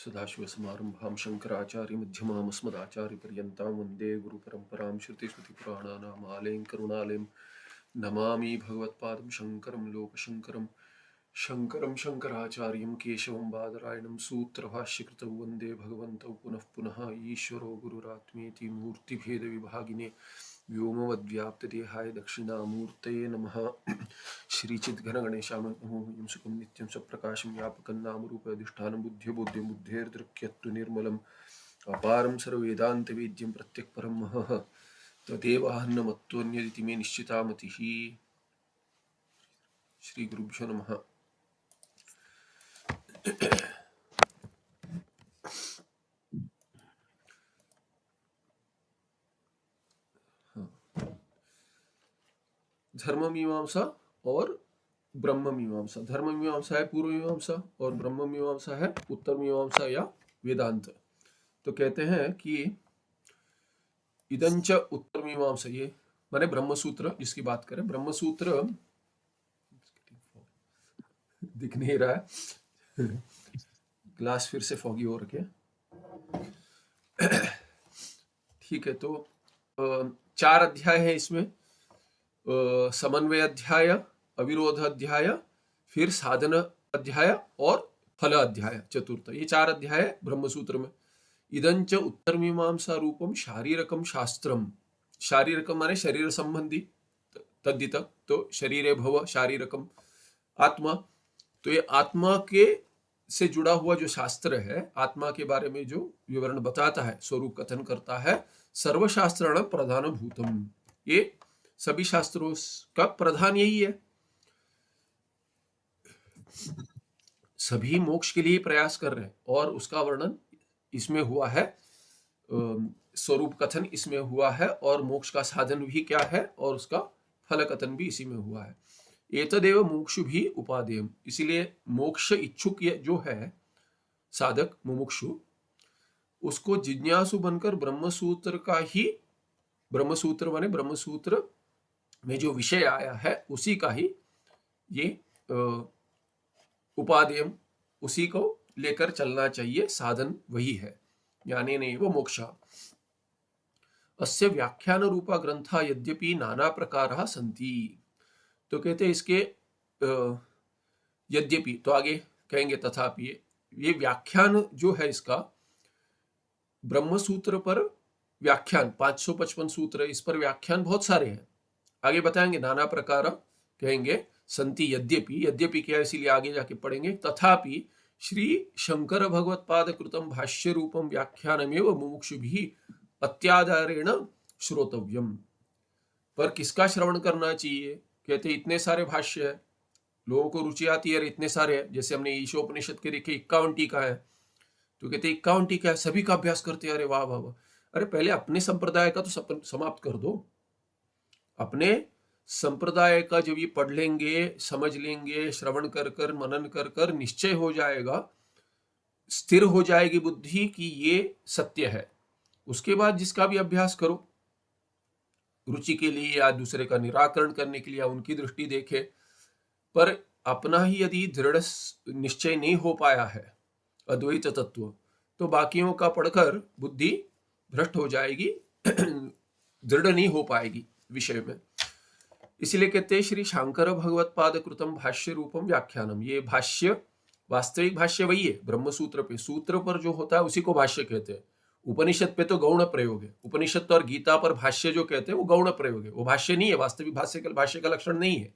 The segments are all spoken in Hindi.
सदाशिवसमारम्भां शङ्कराचार्यमध्यमाम् अस्मदाचार्यपर्यन्तां वन्दे गुरुपरम्परां श्रुतिस्मृतिपुराणानाम् आलयं करुणालयं नमामि भगवत्पादं शङ्करं लोकशङ्करं शङ्कराचार्यं केशवं बादरायणं सूत्रभाष्यकृतौ वन्दे भगवन्तौ पुनः पुनः ईश्वरो गुरुरात्मेति मूर्तिभेदविभागिने व्योमवद्व्याप्तदेहाय दक्षिणामूर्तये नमः। श्रीचिद्घनगणेशामं सुखं नित्यं सप्रकाशं व्यापकं नामरूपाधिष्ठानं बुद्धिबोध्यं बुद्धेर्दृक्यत्तु निर्मलम् अपारं सर्ववेदान्तवेद्यं प्रत्यक्परं महः तदेवाहन्नमत्वन्यदिति मे निश्चिता मतिः। श्रीगुरुभ्यो नमः। धर्म मीमांसा और ब्रह्म मीमांसा। धर्म मीमांसा है पूर्व मीमांसा और ब्रह्म मीमांसा है उत्तर मीमांसा या वेदांत। तो कहते हैं कि इदंच उत्तर मीमांसा, ये माने ब्रह्मसूत्र जिसकी बात करें। ब्रह्मसूत्र दिख नहीं रहा है, ग्लास फिर से फॉगी हो रखे। ठीक है, तो 4 अध्याय है इसमें। समन्वय अध्याय, अविरोध अध्याय, फिर साधन अध्याय और फल अध्याय, चतुर्थ। ये 4 अध्याय ब्रह्मसूत्र में। इदंच उत्तर मीमांसा रूपम शारीरकम शास्त्रम। शारीरकम माने शरीर संबंधी, तद्धित, तो शरीरे भव शारीरकम आत्मा। तो ये आत्मा के से जुड़ा हुआ जो शास्त्र है, आत्मा के बारे में जो विवरण बताता है, स्वरूप कथन करता है, सर्वशास्त्राणां प्रधान भूतम। ये सभी शास्त्रों का प्रधान यही है। सभी मोक्ष के लिए प्रयास कर रहे हैं और उसका वर्णन इसमें हुआ है, स्वरूप कथन इसमें हुआ है, और मोक्ष का साधन भी क्या है और उसका फल कथन भी इसी में हुआ है। एतदेव मोक्षु भी उपादेयम। इसीलिए मोक्ष इच्छुक जो है साधक मुमुक्षु, उसको जिज्ञासु बनकर ब्रह्मसूत्र का ही, ब्रह्मसूत्र माने ब्रह्मसूत्र में जो विषय आया है उसी का ही ये उपादेयम, उसी को लेकर चलना चाहिए। साधन वही है, ज्ञाने नहीं वो मोक्षा। अस्य व्याख्यान रूपा ग्रंथा यद्यपि नाना प्रकारः सन्ति। तो कहते इसके यद्यपि, तो आगे कहेंगे तथापि, ये व्याख्यान जो है इसका ब्रह्मसूत्र पर व्याख्यान 555 सूत्र, इस पर व्याख्यान बहुत सारे हैं। आगे बताएंगे नाना प्रकार कहेंगे, संति यद्यपि, यद्यपि क्या है इसीलिए आगे जाके पढ़ेंगे। तथापि श्री शंकर भगवत्पाद कृतम भाष्य रूपम व्याख्यानमेव मुमुक्षुभिः अत्याधारेण श्रोतव्यम। पर किसका श्रवण करना चाहिए? कहते इतने सारे भाष्य है, लोगों को रुचि आती है, इतने सारे हैं। जैसे हमने ईशोपनिषद के देखे 51 टीका है, तो कहते 51 टीका है, सभी का अभ्यास करते हैं। अरे वाह वाह वाह। अरे पहले अपने संप्रदाय का तो समाप्त कर दो। अपने संप्रदाय का जब ये पढ़ लेंगे, समझ लेंगे, श्रवण कर कर मनन कर कर निश्चय हो जाएगा, स्थिर हो जाएगी बुद्धि कि ये सत्य है, उसके बाद जिसका भी अभ्यास करो, रुचि के लिए या दूसरे का निराकरण करने के लिए या उनकी दृष्टि देखे। पर अपना ही यदि दृढ़ निश्चय नहीं हो पाया है अद्वैत तत्व, तो बाकियों का पढ़कर बुद्धि भ्रष्ट हो जाएगी, दृढ़ नहीं हो पाएगी विषय में। इसलिए कहते हैं श्री शंकर भगवत्पाद कृतम भाष्य रूपम व्याख्यानम। ये भाष्य, वास्तविक भाष्य वही है ब्रह्मसूत्र पे। सूत्र पर जो होता है उसी को भाष्य कहते हैं। उपनिषद पे तो गौण प्रयोग है। उपनिषद और गीता पर भाष्य जो कहते हैं वो गौण प्रयोग है, वो भाष्य नहीं है। वास्तविक भाष्य का लक्षण नहीं है।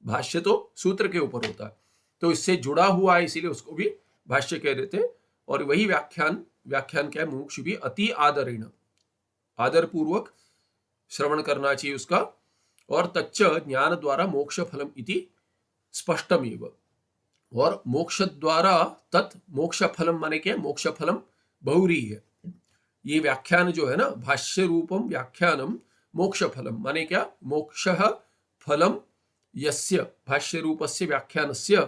भाष्य तो सूत्र के ऊपर होता है, तो इससे जुड़ा हुआ है, इसीलिए उसको भी भाष्य कह देते हैं। और वही व्याख्यान क्या है? मोक्ष भी अति आदरेण, आदर पूर्वक श्रवण करना चाहिए उसका। और तच्च ज्ञान द्वारा मोक्ष फलम इति स्पष्टमेव। और मोक्ष द्वारा तत् मोक्ष फलम माने क्या? मोक्ष फलम बहुरी है। ये व्याख्यान जो है ना, भाष्य रूपम व्याख्यानम मोक्ष फलम माने क्या? मोक्षः फलम यस्य भाष्य रूपस्य व्याख्यानस्य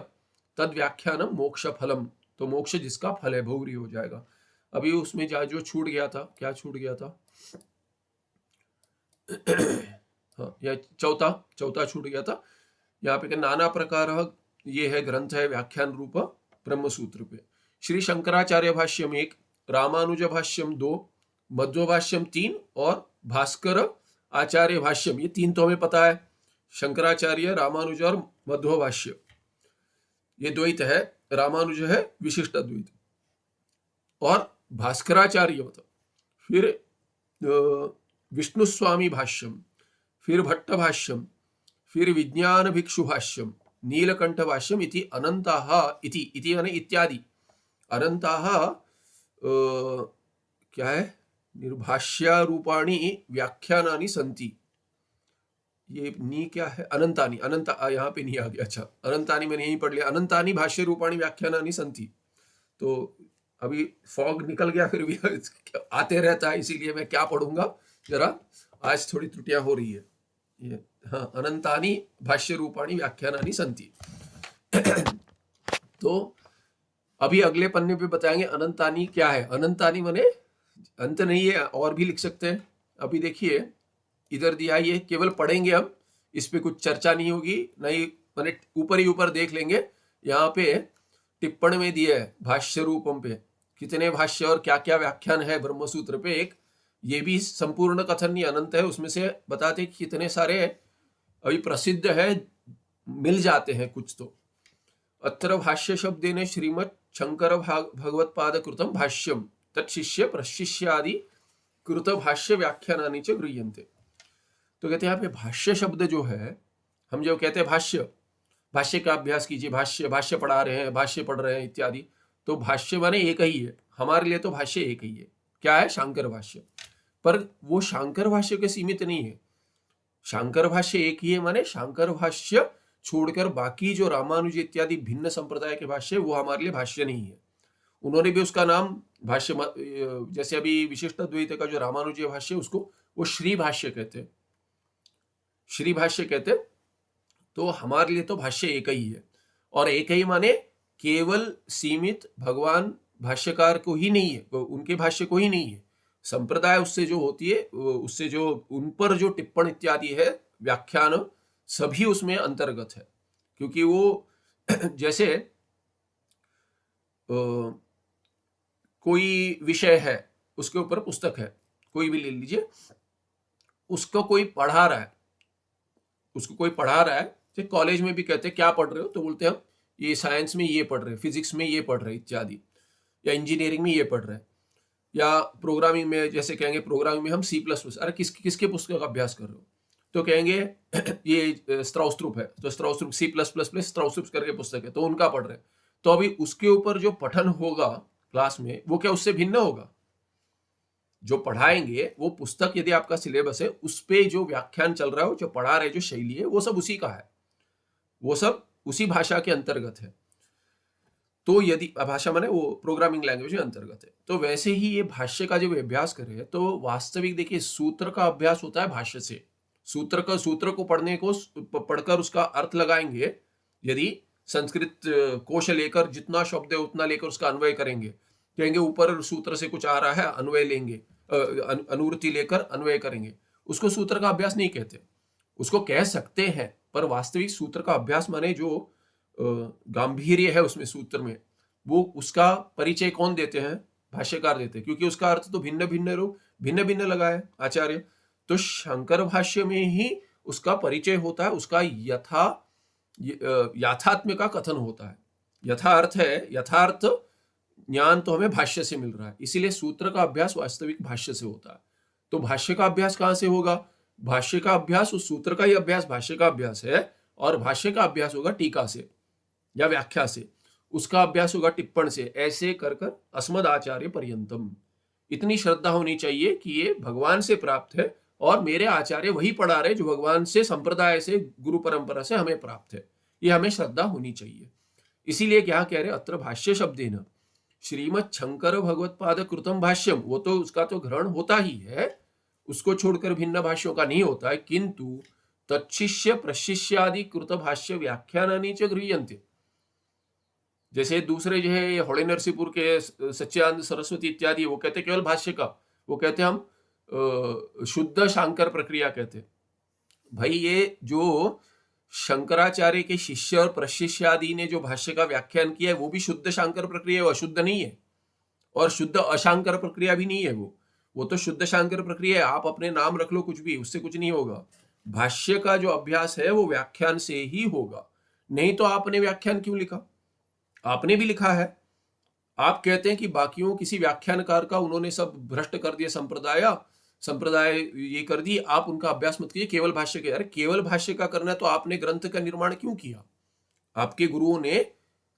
तद व्याख्यानम मोक्ष फलम। तो मोक्ष जिसका फल है बहुरी हो जाएगा। अभी उसमें जो छूट गया था, क्या छूट गया था? हाँ, यह चौथा छूट गया था। यहाँ पे नाना प्रकार ये है ग्रंथ है व्याख्यान रूप ब्रह्मसूत्र पे। श्री शंकराचार्य भाष्यम 1, रामानुज भाष्यम 2, मध्व भाष्यम 3 और भास्कर आचार्य भाष्यम, ये 3 तो हमें पता है, शंकराचार्य, रामानुज और मध्व भाष्य, ये द्वैत है। रामानुज है विशिष्ट अद्वैत, और भास्कराचार्य मतलब फिर विष्णु स्वामी भाष्यम, फिर भट्ट भाष्यम, फिर विज्ञान भिक्षु भाष्यम, नीलकंठ भाष्यम इति अनंताः, इति यानी इत्यादि अनंताः क्या है, निर्भाष्यारूपाणि व्याख्यानानि सन्ति। ये नी क्या है, अनंतानी, अनंत यहाँ पे नहीं आ गया, अच्छा अनंतानी मैंने यहीं पढ़ लिया, अनंतानी भाष्य रूपाणी व्याख्यानानि सन्ति। तो अभी फॉग निकल गया, फिर भी आते रहता है, इसीलिए मैं क्या पढ़ूंगा, जरा आज थोड़ी त्रुटियां हो रही है। ये हाँ, अनंतानी भाष्य रूपाणी व्याख्यानानि सन्ति। तो अभी अगले पन्ने पे बताएंगे अनंतानी क्या है। अनंतानी माने अंत नहीं है, और भी लिख सकते हैं। अभी देखिए इधर दिया, ये केवल पढ़ेंगे हम, इस पे कुछ चर्चा नहीं होगी, नहीं माने ऊपर ही ऊपर देख लेंगे। यहाँ पे टिप्पणी में दिया है भाष्य रूपम पे कितने भाष्य और क्या क्या व्याख्यान है ब्रह्मसूत्र पे एक, ये भी संपूर्ण कथन नहीं अनंत है, उसमें से बताते कितने सारे अभी प्रसिद्ध है, मिल जाते हैं कुछ तो। अत्र भाष्य शब्देन श्रीमत् शंकर भगवत्पाद कृतम भाष्यम तत्शिष्य प्रशिष्यादि कृत भाष्य व्याख्यानानि च गृह्यन्ते। तो कहते हैं यहाँ पे भाष्य शब्द जो है, हम जो कहते हैं भाष्य का अभ्यास कीजिए, भाष्य पढ़ा रहे हैं, भाष्य पढ़ रहे हैं इत्यादि, तो भाष्य माने एक ही है हमारे लिए, तो भाष्य एक ही है, क्या है, शांकर भाष्य। पर वो शांकर भाष्य के सीमित नहीं है, शांकर भाष्य एक ही है माने शांकर भाष्य छोड़कर बाकी जो रामानुज इत्यादि भिन्न संप्रदाय के भाष्य, वो हमारे लिए भाष्य नहीं है। उन्होंने भी उसका नाम भाष्य, जैसे अभी विशिष्ट द्वैत का जो रामानुजीय भाष्य, उसको वो श्री भाष्य कहते हैं, श्री भाष्य कहते। तो हमारे लिए तो भाष्य एक ही है, और एक ही माने केवल सीमित भगवान भाष्यकार को ही नहीं है, उनके भाष्य को ही नहीं है, संप्रदाय उससे जो होती है, उससे जो उन पर जो टिप्पण इत्यादि है, व्याख्यान, सभी उसमें अंतर्गत है। क्योंकि वो जैसे कोई विषय है, उसके ऊपर पुस्तक है, कोई भी ले लीजिए, उसको कोई पढ़ा रहा है, जैसे कॉलेज में भी कहते हैं क्या पढ़ रहे हो, तो बोलते हैं हम ये साइंस में ये पढ़ रहे हैं, फिजिक्स में ये पढ़ रहे हैं इत्यादि, या इंजीनियरिंग में ये पढ़ रहे हैं, या प्रोग्रामिंग में जैसे कहेंगे प्रोग्रामिंग में हम C++, अरे किसके पुस्तक का अभ्यास कर रहे हो, तो कहेंगे ये स्त्राउस्त्रुप है, तो स्त्राउस्त्रुप C++ स्त्राउस्त्रुप करके पुस्तक है, तो उनका पढ़ रहे हैं। तो अभी उसके ऊपर जो पठन होगा क्लास में, वो क्या उससे भिन्न होगा, जो पढ़ाएंगे वो पुस्तक, यदि आपका सिलेबस है उस पे जो व्याख्यान चल रहा है, जो पढ़ा रहे, जो शैली है, वो सब उसी का है, वो सब उसी भाषा के अंतर्गत है। तो यदि भाषा माने वो प्रोग्रामिंग लैंग्वेज के अंतर्गत है, तो वैसे ही ये भाष्य का जब अभ्यास करें, तो वास्तविक देखिए सूत्र का अभ्यास होता है भाष्य से। सूत्र को पढ़कर उसका अर्थ लगाएंगे, यदि संस्कृत कोश लेकर जितना शब्द है उतना लेकर उसका अन्वय करेंगे, कहेंगे ऊपर सूत्र से कुछ आ रहा है, अन्वय लेंगे, अनुवृत्ति लेकर अन्वय करेंगे, उसको सूत्र का अभ्यास नहीं कहते। उसको कह सकते हैं, पर वास्तविक सूत्र का अभ्यास माने जो गांभीर्य है उसमें सूत्र में, वो उसका परिचय कौन देते हैं, भाष्यकार देते हैं, क्योंकि उसका अर्थ तो भिन्न भिन्न लगा है आचार्य। तो शंकर भाष्य में ही उसका परिचय होता है, उसका यथात्म्य का कथन होता है, यथार्थ है, यथार्थ ज्ञान तो हमें भाष्य से मिल रहा है, इसीलिए सूत्र का अभ्यास वास्तविक भाष्य से होता है। तो भाष्य का अभ्यास कहां से होगा, भाष्य का अभ्यास, उस सूत्र का ही अभ्यास भाष्य का अभ्यास है, और भाष्य का अभ्यास होगा टीका से या व्याख्या से, उसका अभ्यास होगा टिप्पण से, ऐसे कर कर अस्मद आचार्य पर्यंतम। इतनी श्रद्धा होनी चाहिए कि ये भगवान से प्राप्त है, और मेरे आचार्य वही पढ़ा रहे जो भगवान से, संप्रदाय से, गुरु परंपरा से हमें प्राप्त है, ये हमें श्रद्धा होनी चाहिए। इसीलिए क्या कह रहे, अत्र भाष्य शब्देन श्रीमत् शंकर भगवत्पाद कृतम भाष्यम, वो तो उसका तो ग्रहण होता ही है, उसको छोड़कर भिन्न भाष्यों का नहीं होता है, किंतु तत्शिष्य प्रशिष्यादि कृत भाष्य व्याख्यानानि च गृह्यन्ते। जैसे दूसरे जो है होले नरसिंहपुर के सच्चिदानंद सरस्वती इत्यादि, वो कहते केवल भाष्य का, वो कहते हम शुद्ध शांकर प्रक्रिया कहते। भाई ये जो शंकराचार्य के शिष्य और प्रशिष्य आदि ने जो भाष्य का व्याख्यान किया है वो भी शुद्ध शांकर प्रक्रिया है, वो अशुद्ध नहीं है, और शुद्ध अशांकर प्रक्रिया भी नहीं है। वो तो शुद्ध शांकर प्रक्रिया है। आप अपने नाम रख लो कुछ भी, उससे कुछ नहीं होगा। भाष्य का जो अभ्यास है वो व्याख्यान से ही होगा। नहीं तो आपने व्याख्यान क्यों लिखा? आपने भी लिखा है। आप कहते हैं कि बाकियों किसी व्याख्यानकार का उन्होंने सब भ्रष्ट कर दिया, संप्रदाय ये कर दी, आप उनका अभ्यास मत कीजिए, केवल भाष्य के। अरे केवल भाष्य का करना है तो आपने ग्रंथ का निर्माण क्यों किया? आपके गुरुओं ने,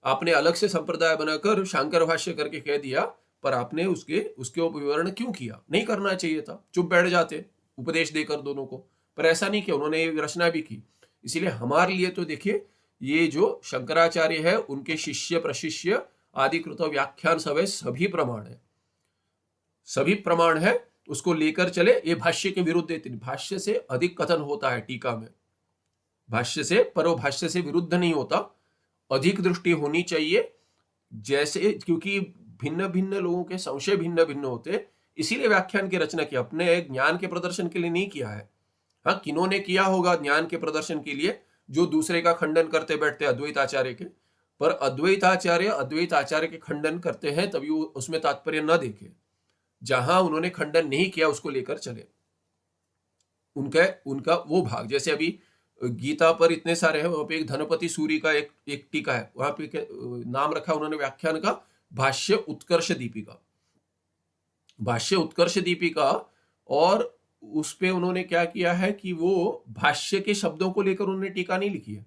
आपने अलग से संप्रदाय बनाकर शांकर भाष्य करके कह दिया, पर आपने उसके विवरण क्यों किया? नहीं करना चाहिए था, चुप बैठ जाते उपदेश देकर दोनों को। पर ऐसा नहीं किया, उन्होंने रचना भी की। इसीलिए हमारे लिए तो देखिए, ये जो शंकराचार्य है उनके शिष्य प्रशिष्य आदि कृत व्याख्यान सभी प्रमाण है, सभी प्रमाण है, उसको लेकर चले। ये भाष्य के विरुद्ध है, भाष्य से अधिक कथन होता है टीका में, भाष्य से, पर वो भाष्य से विरुद्ध नहीं होता। अधिक दृष्टि होनी चाहिए, जैसे क्योंकि भिन्न भिन्न लोगों के संशय भिन्न भिन्न होते, इसीलिए व्याख्यान की रचना की, अपने ज्ञान के प्रदर्शन के लिए नहीं किया है। हाँ, किन्होंने किया होगा ज्ञान के प्रदर्शन के लिए, जो दूसरे का खंडन करते बैठते अद्वैत आचार्य के, पर अद्वैत आचार्य के खंडन करते हैं तभी वो उसमें तात्पर्य न देखे। जहां उन्होंने खंडन नहीं किया उसको लेकर चले, उनका वो भाग। जैसे अभी गीता पर इतने सारे हैं, वहां पे एक धनपति सूरी का एक टीका है, वहां पे नाम रखा उन्होंने व्याख्यान का भाष्य उत्कर्ष दीपिका, भाष्य उत्कर्ष दीपिका। और उस पे उन्होंने क्या किया है कि वो भाष्य के शब्दों को लेकर उन्होंने टीका नहीं लिखी है।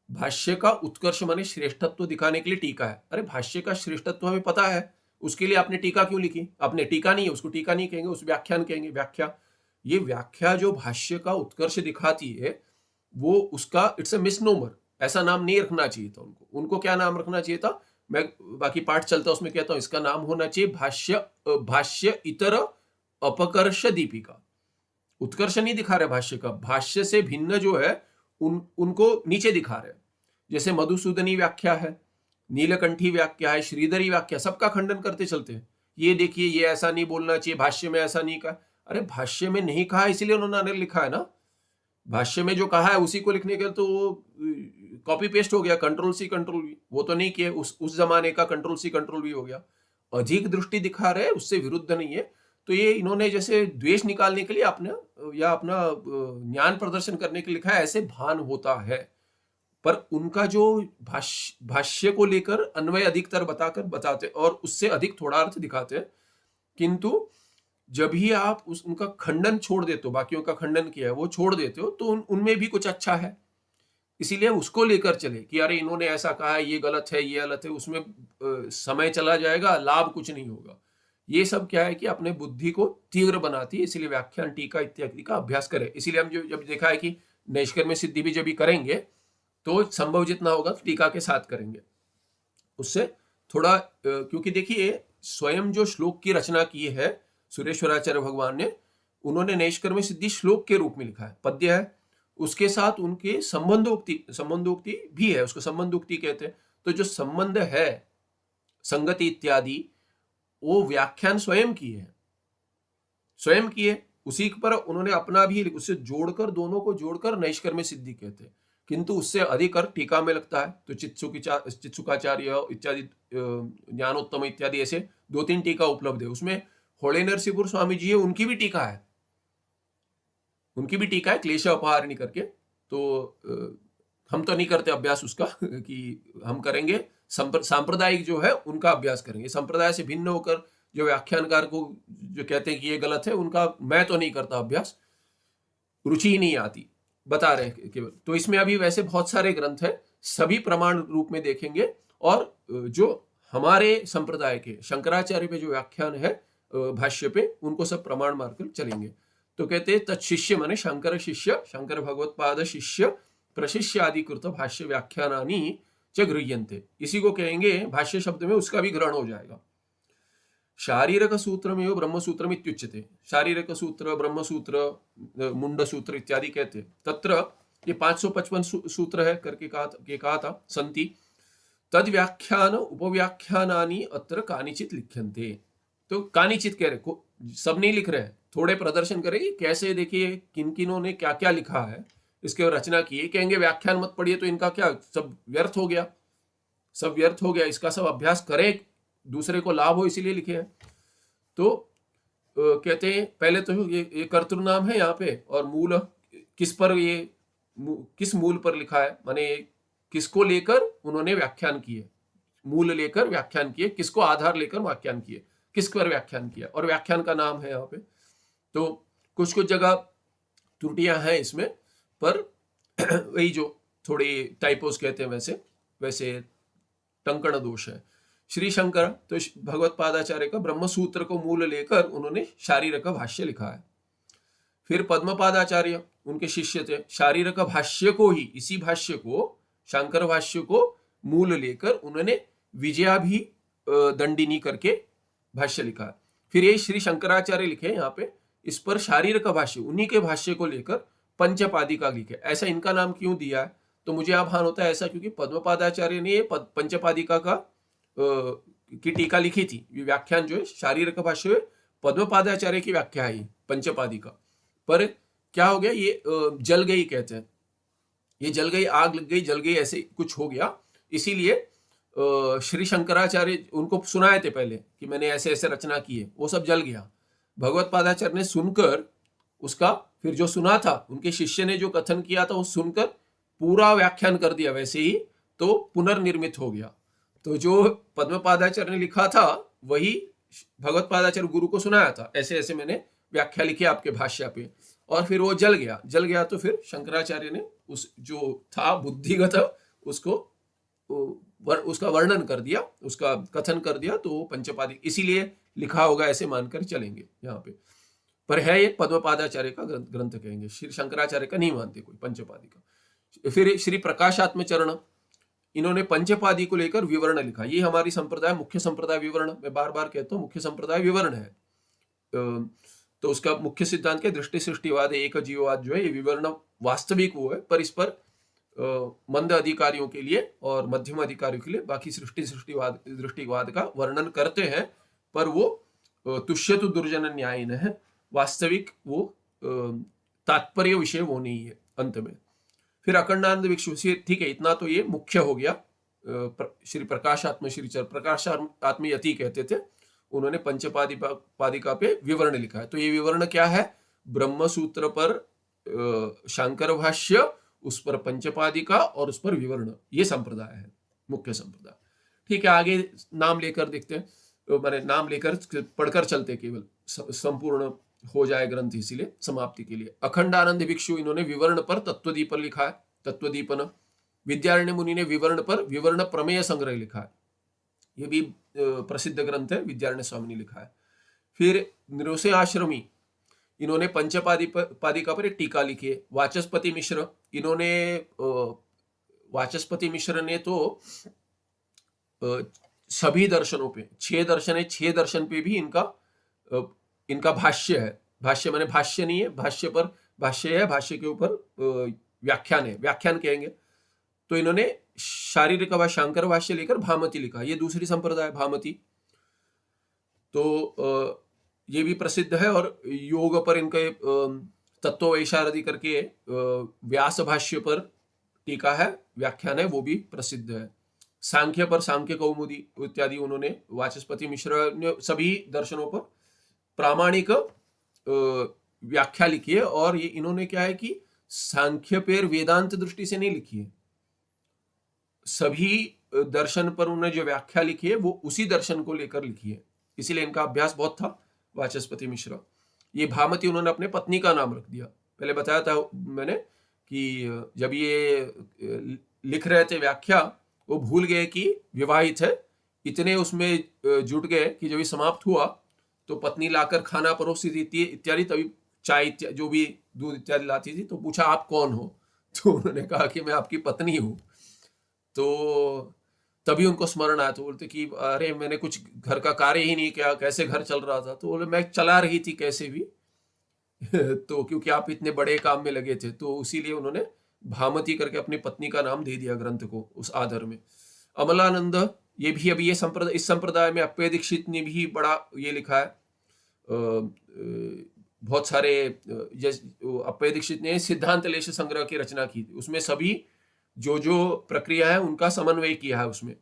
भाष्य का उत्कर्ष माने श्रेष्ठत्व दिखाने के लिए टीका है। अरे भाष्य का श्रेष्ठत्व हमें पता है, उसके लिए आपने टीका क्यों लिखी? आपने टीका नहीं है, उसको टीका नहीं कहेंगे, उस व्याख्यान कहेंगे, व्याख्या। ये व्याख्या जो भाष्य का उत्कर्ष दिखाती है, वो उसका इट्स ए मिसनोमर, ऐसा नाम नहीं रखना चाहिए था उनको। उनको क्या नाम रखना चाहिए था? मैं बाकी पाठ चलता उसमें कहता हूं, इसका नाम होना चाहिए भाष्य इतर अपकर्ष दीपिका। उत्कर्ष नहीं दिखा रहे भाष्य का, भाष्य से भिन्न जो है उनको नीचे दिखा रहे। जैसे मधुसूदनी व्याख्या है, नीलकंठी व्याख्या है, श्रीधरी व्याख्या, सबका खंडन करते चलते हैं। ये देखिए, ये ऐसा नहीं बोलना चाहिए, भाष्य में ऐसा नहीं कहा। अरे भाष्य में नहीं कहा इसलिए उन्होंने लिखा है ना, भाष्य में जो कहा है उसी को लिखने के तो वो कॉपी पेस्ट हो गया, कंट्रोल सी कंट्रोल वी, वो तो नहीं किए, उस जमाने का कंट्रोल सी कंट्रोल वी हो गया। अधिक दृष्टि दिखा रहे, उससे विरुद्ध नहीं है। तो ये इन्होंने जैसे द्वेष निकालने के लिए अपना ज्ञान प्रदर्शन करने के लिए लिखा है, ऐसे भान होता है। पर उनका जो भाष्य को लेकर अन्वय अधिकतर बताते और उससे अधिक थोड़ा अर्थ दिखाते हैं। किंतु जब ही आप उनका खंडन छोड़ देते हो, बाकियों का खंडन किया है वो छोड़ देते हो, तो उनमें भी कुछ अच्छा है, इसीलिए उसको लेकर चले कि अरे इन्होंने ऐसा कहा है, ये गलत है, ये गलत है, उसमें समय चला जाएगा, लाभ कुछ नहीं होगा। ये सब क्या है कि अपने बुद्धि को तीव्र बनाती है, इसीलिए व्याख्यान टीका इत्यादि का अभ्यास करें। इसीलिए हम जब देखा है कि नैष्कर्म्य सिद्धि भी जब भी करेंगे तो संभव जितना होगा टीका के साथ करेंगे, उससे थोड़ा क्योंकि देखिए स्वयं जो श्लोक की रचना की है सुरेश्वराचार्य भगवान ने, उन्होंने नैष्कर्म्य सिद्धि श्लोक के रूप में लिखा है, पद्य है, उसके साथ उनके संबंधोक्ति भी है, उसको संबंधोक्ति कहते हैं। तो जो संबंध है, संगति इत्यादि, वो व्याख्यान स्वयं की है, उसी पर उन्होंने अपना भी उससे जोड़कर, दोनों को जोड़कर नैष्कर्म्य सिद्धि कहते हैं। किंतु उससे अधिक अर्थ टीका में लगता है। तो चित्सुकाचार्य इत्यादि, ज्ञानोत्तम इत्यादि, ऐसे 2-3 टीका उपलब्ध है। उसमें होले नरसिंहपुर स्वामी जी है, उनकी भी टीका है, क्लेश अपहारिणी करके। तो हम तो नहीं करते अभ्यास उसका कि हम करेंगे, सांप्रदायिक जो है उनका अभ्यास करेंगे। संप्रदाय से भिन्न होकर जो व्याख्यानकार को जो कहते हैं कि ये गलत है, उनका मैं तो नहीं करता अभ्यास, रुचि ही नहीं आती, बता रहे हैं केवल। तो इसमें अभी वैसे बहुत सारे ग्रंथ हैं, सभी प्रमाण रूप में देखेंगे, और जो हमारे संप्रदाय के शंकराचार्य पे जो व्याख्यान है भाष्य पे, उनको सब प्रमाण मारकर चलेंगे। तो कहते हैं तत्शिष्य माने शंकर शिष्य, शंकर भगवत्पाद शिष्य प्रशिष्य आदि कृत भाष्य व्याख्यानानि च गृह्यन्ते। इसी को कहेंगे भाष्य शब्द में उसका भी ग्रहण हो जाएगा। शारीरक सूत्रमेव ब्रह्मसूत्रम इत्युच्यते। शारीरक सूत्र, ब्रह्मसूत्र, मुंड सूत्र इत्यादि कहते हैं। तत्र ये 555 सूत्र है करके कहा था संति। तद व्याख्यान उपव्याख्यानानि अत्र कानिचित लिख्यन्ते। तो कानिचित कह रहे, सब नहीं लिख रहे हैं, थोड़े प्रदर्शन करेंगे कैसे, देखिए किन किनों ने क्या क्या लिखा है, इसके रचना की है। कहेंगे व्याख्यान मत पढ़िए तो इनका क्या सब व्यर्थ हो गया, सब व्यर्थ हो गया, इसका सब अभ्यास करें, दूसरे को लाभ हो इसीलिए लिखे हैं। तो कहते हैं पहले तो ये कर्तृनाम है यहाँ पे, और मूल किस पर ये किस मूल पर लिखा है, माने किसको लेकर उन्होंने व्याख्यान किए, मूल लेकर व्याख्यान किए, किसको आधार लेकर व्याख्यान किए, किस पर व्याख्यान किया, और व्याख्यान का नाम है यहाँ पे। तो कुछ कुछ जगह त्रुटियां हैं इसमें, पर वही जो थोड़ी टाइपोस कहते हैं वैसे वैसे टंकण दोष है। श्री शंकर तो भगवत पादाचार्य का ब्रह्म सूत्र को मूल लेकर उन्होंने शारीरक भाष्य लिखा है। फिर पद्मपादाचार्य उनके शिष्य थे, शारीरक भाष्य को ही, इसी भाष्य को, शंकर भाष्य को मूल लेकर उन्होंने विजया भी दंडिनी करके भाष्य लिखा है। फिर ये श्री शंकराचार्य लिखे यहाँ पे, इस पर शारीरक भाष्य, उन्हीं के भाष्य को लेकर पंचपादिका लिखे। ऐसा इनका नाम क्यों दिया है, तो मुझे आप भान होता है ऐसा क्योंकि पद्मपादाचार्य ने ये पंचपादिका का की टीका लिखी थी। ये व्याख्यान जो है शारीरक भाष्य पद्मपादाचार्य की व्याख्या है पंचपादिका, पर क्या हो गया, ये जल गई कहते हैं, ये जल गई, आग लग गई, जल गई, ऐसे कुछ हो गया। इसीलिए श्री शंकराचार्य उनको सुनाए थे पहले कि मैंने ऐसे ऐसे रचना की है, वो सब जल गया। भगवत पादाचार्य ने सुनकर उसका, फिर जो सुना था उनके शिष्य ने जो कथन किया था वो सुनकर पूरा व्याख्यान कर दिया वैसे ही, तो पुनर्निर्मित हो गया। तो जो पद्मपादाचार्य ने लिखा था वही भगवत पादाचार्य गुरु को सुनाया था, ऐसे ऐसे मैंने व्याख्या लिखी आपके भाष्य पे, और फिर वो जल गया तो फिर शंकराचार्य ने उस जो था बुद्धिगत उसको उसका वर्णन कर दिया, उसका कथन कर दिया, तो पंचपादिक इसीलिए लिखा होगा ऐसे मानकर चलेंगे यहाँ पे। पर है ये पद्मपादाचार्य का ग्रंथ कहेंगे, श्री शंकराचार्य का नहीं मानते कोई पंचपादी का। फिर श्री प्रकाशात्मचरण, इन्होंने पंचपादी को लेकर विवरण लिखा। ये हमारी संप्रदाय मुख्य संप्रदाय विवरण, मैं बार बार कहता हूँ मुख्य संप्रदाय विवरण है। तो उसका मुख्य सिद्धांत के दृष्टि सृष्टिवाद, एक जीववाद जो है, ये विवरण वास्तविक वो है, पर इस पर मंद अधिकारियों के लिए और मध्यम अधिकारियों के लिए बाकी सृष्टिवाद दृष्टिवाद का वर्णन करते हैं, पर वो तुष्य तो दुर्जन न्यायिन है, वास्तविक वो तात्पर्य विषय वो नहीं है अंत में। फिर अखंडानंद भिक्षु, ठीक है, इतना तो ये मुख्य हो गया। श्री प्रकाशात्म श्रीचर प्रकाशात्म यति कहते थे, उन्होंने पंचपादिका पे विवरण लिखा है। तो ये विवरण क्या है, ब्रह्म सूत्र पर शांकर भाष्य, उस पर पंचपादिका और उस पर विवरण, ये संप्रदाय है मुख्य संप्रदाय। ठीक है, आगे नाम लेकर देखते हैं, मैंने नाम लेकर पढ़कर चलते, केवल संपूर्ण हो जाए ग्रंथ, इसीलिए समाप्ति के लिए। अखंडानंद भिक्षु, इन्होंने विवरण पर तत्वदीपन लिखा है, तत्वदीपन। विद्यारण्य मुनि ने विवरण पर विवरण प्रमेय संग्रह लिखा है, ये भी प्रसिद्ध ग्रंथ है, विद्यारण्य स्वामी ने लिखा है। फिर निरोसे आश्रमी, इन्होंने पंचपादिका पर एक टीका लिखी है। वाचस्पति मिश्र, इन्होंने वाचस्पति मिश्र ने तो सभी दर्शनों पे, 6 दर्शन है, 6 दर्शन पे भी इनका भाष्य है। भाष्य माने भाष्य नहीं है, भाष्य पर भाष्य है, भाष्य के ऊपर व्याख्यान है, व्याख्यान कहेंगे। तो इन्होंने शारीरिक व शंकर भाष्य लेकर भामती लिखा, ये दूसरी संप्रदाय भामती। तो ये भी प्रसिद्ध है, और योग पर इनके तत्व वैशारदी करके व्यास भाष्य पर टीका है, व्याख्यान है, वो भी प्रसिद्ध है। सांख्य पर सांख्य कौमुदी इत्यादि उन्होंने, वाचस्पति मिश्र ने सभी दर्शनों पर प्रामाणिक व्याख्या लिखी है। और ये इन्होंने क्या है कि सांख्य पर वेदांत दृष्टि से नहीं लिखी है, सभी दर्शन पर उन्होंने जो व्याख्या लिखी है वो उसी दर्शन को लेकर लिखी है, इसीलिए इनका अभ्यास बहुत था वाचस्पति मिश्र। ये भामती उन्होंने अपने पत्नी का नाम रख दिया, पहले बताया था मैंने कि जब ये लिख रहे थे व्याख्या, वो भूल गए कि विवाहित है, इतने उसमें जुट गए कि जब ये समाप्त हुआ तो पत्नी लाकर खाना परोसी थी इत्यादि, तभी चाय जो भी दूध इत्यादि लाती थी, तो पूछा आप कौन हो, तो उन्होंने कहा कि मैं आपकी पत्नी हूँ। तो तभी उनको स्मरण आया, तो बोलते कि अरे मैंने कुछ घर का कार्य ही नहीं किया, कैसे घर चल रहा था, तो बोले मैं चला रही थी कैसे भी तो क्योंकि आप इतने बड़े काम में लगे थे, तो इसीलिए उन्होंने भामती करके अपनी पत्नी का नाम दे दिया ग्रंथ को उस आदर में। अमलानंद, ये भी अभी ये संप्रदाय, इस संप्रदाय में अप्पय दीक्षित ने भी बड़ा ये लिखा है, बहुत सारे अप्पय दीक्षित ने सिद्धांत लेश संग्रह की रचना की थी, उसमें सभी जो जो प्रक्रिया है उनका समन्वय किया है उसमें,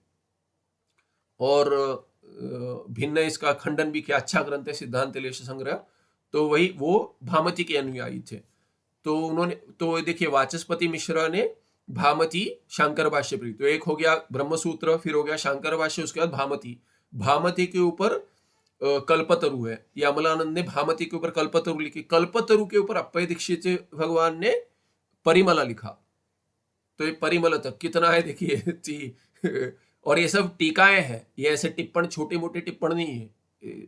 और भिन्न इसका खंडन भी किया। अच्छा ग्रंथ है सिद्धांत लेश संग्रह। तो वही वो भामती के अनुयायी थे। तो उन्होंने, तो देखिए वाचस्पति मिश्रा ने भामती शांकर भाष्य प्रीत, तो एक हो गया ब्रह्मसूत्र, फिर हो गया शांकर भाष्य, उसके बाद भामती। भामती के ऊपर कल्पतरु है, ये अमलानंद ने भामती के ऊपर कल्पतरु लिखी। कल्पतरु के ऊपर अप्पय दीक्षित भगवान ने परिमला लिखा। तो ये परिमल तक कितना है देखिए। और ये सब टीकाएं हैं, ये ऐसे टिप्पण, छोटे मोटे टिप्पण नहीं है।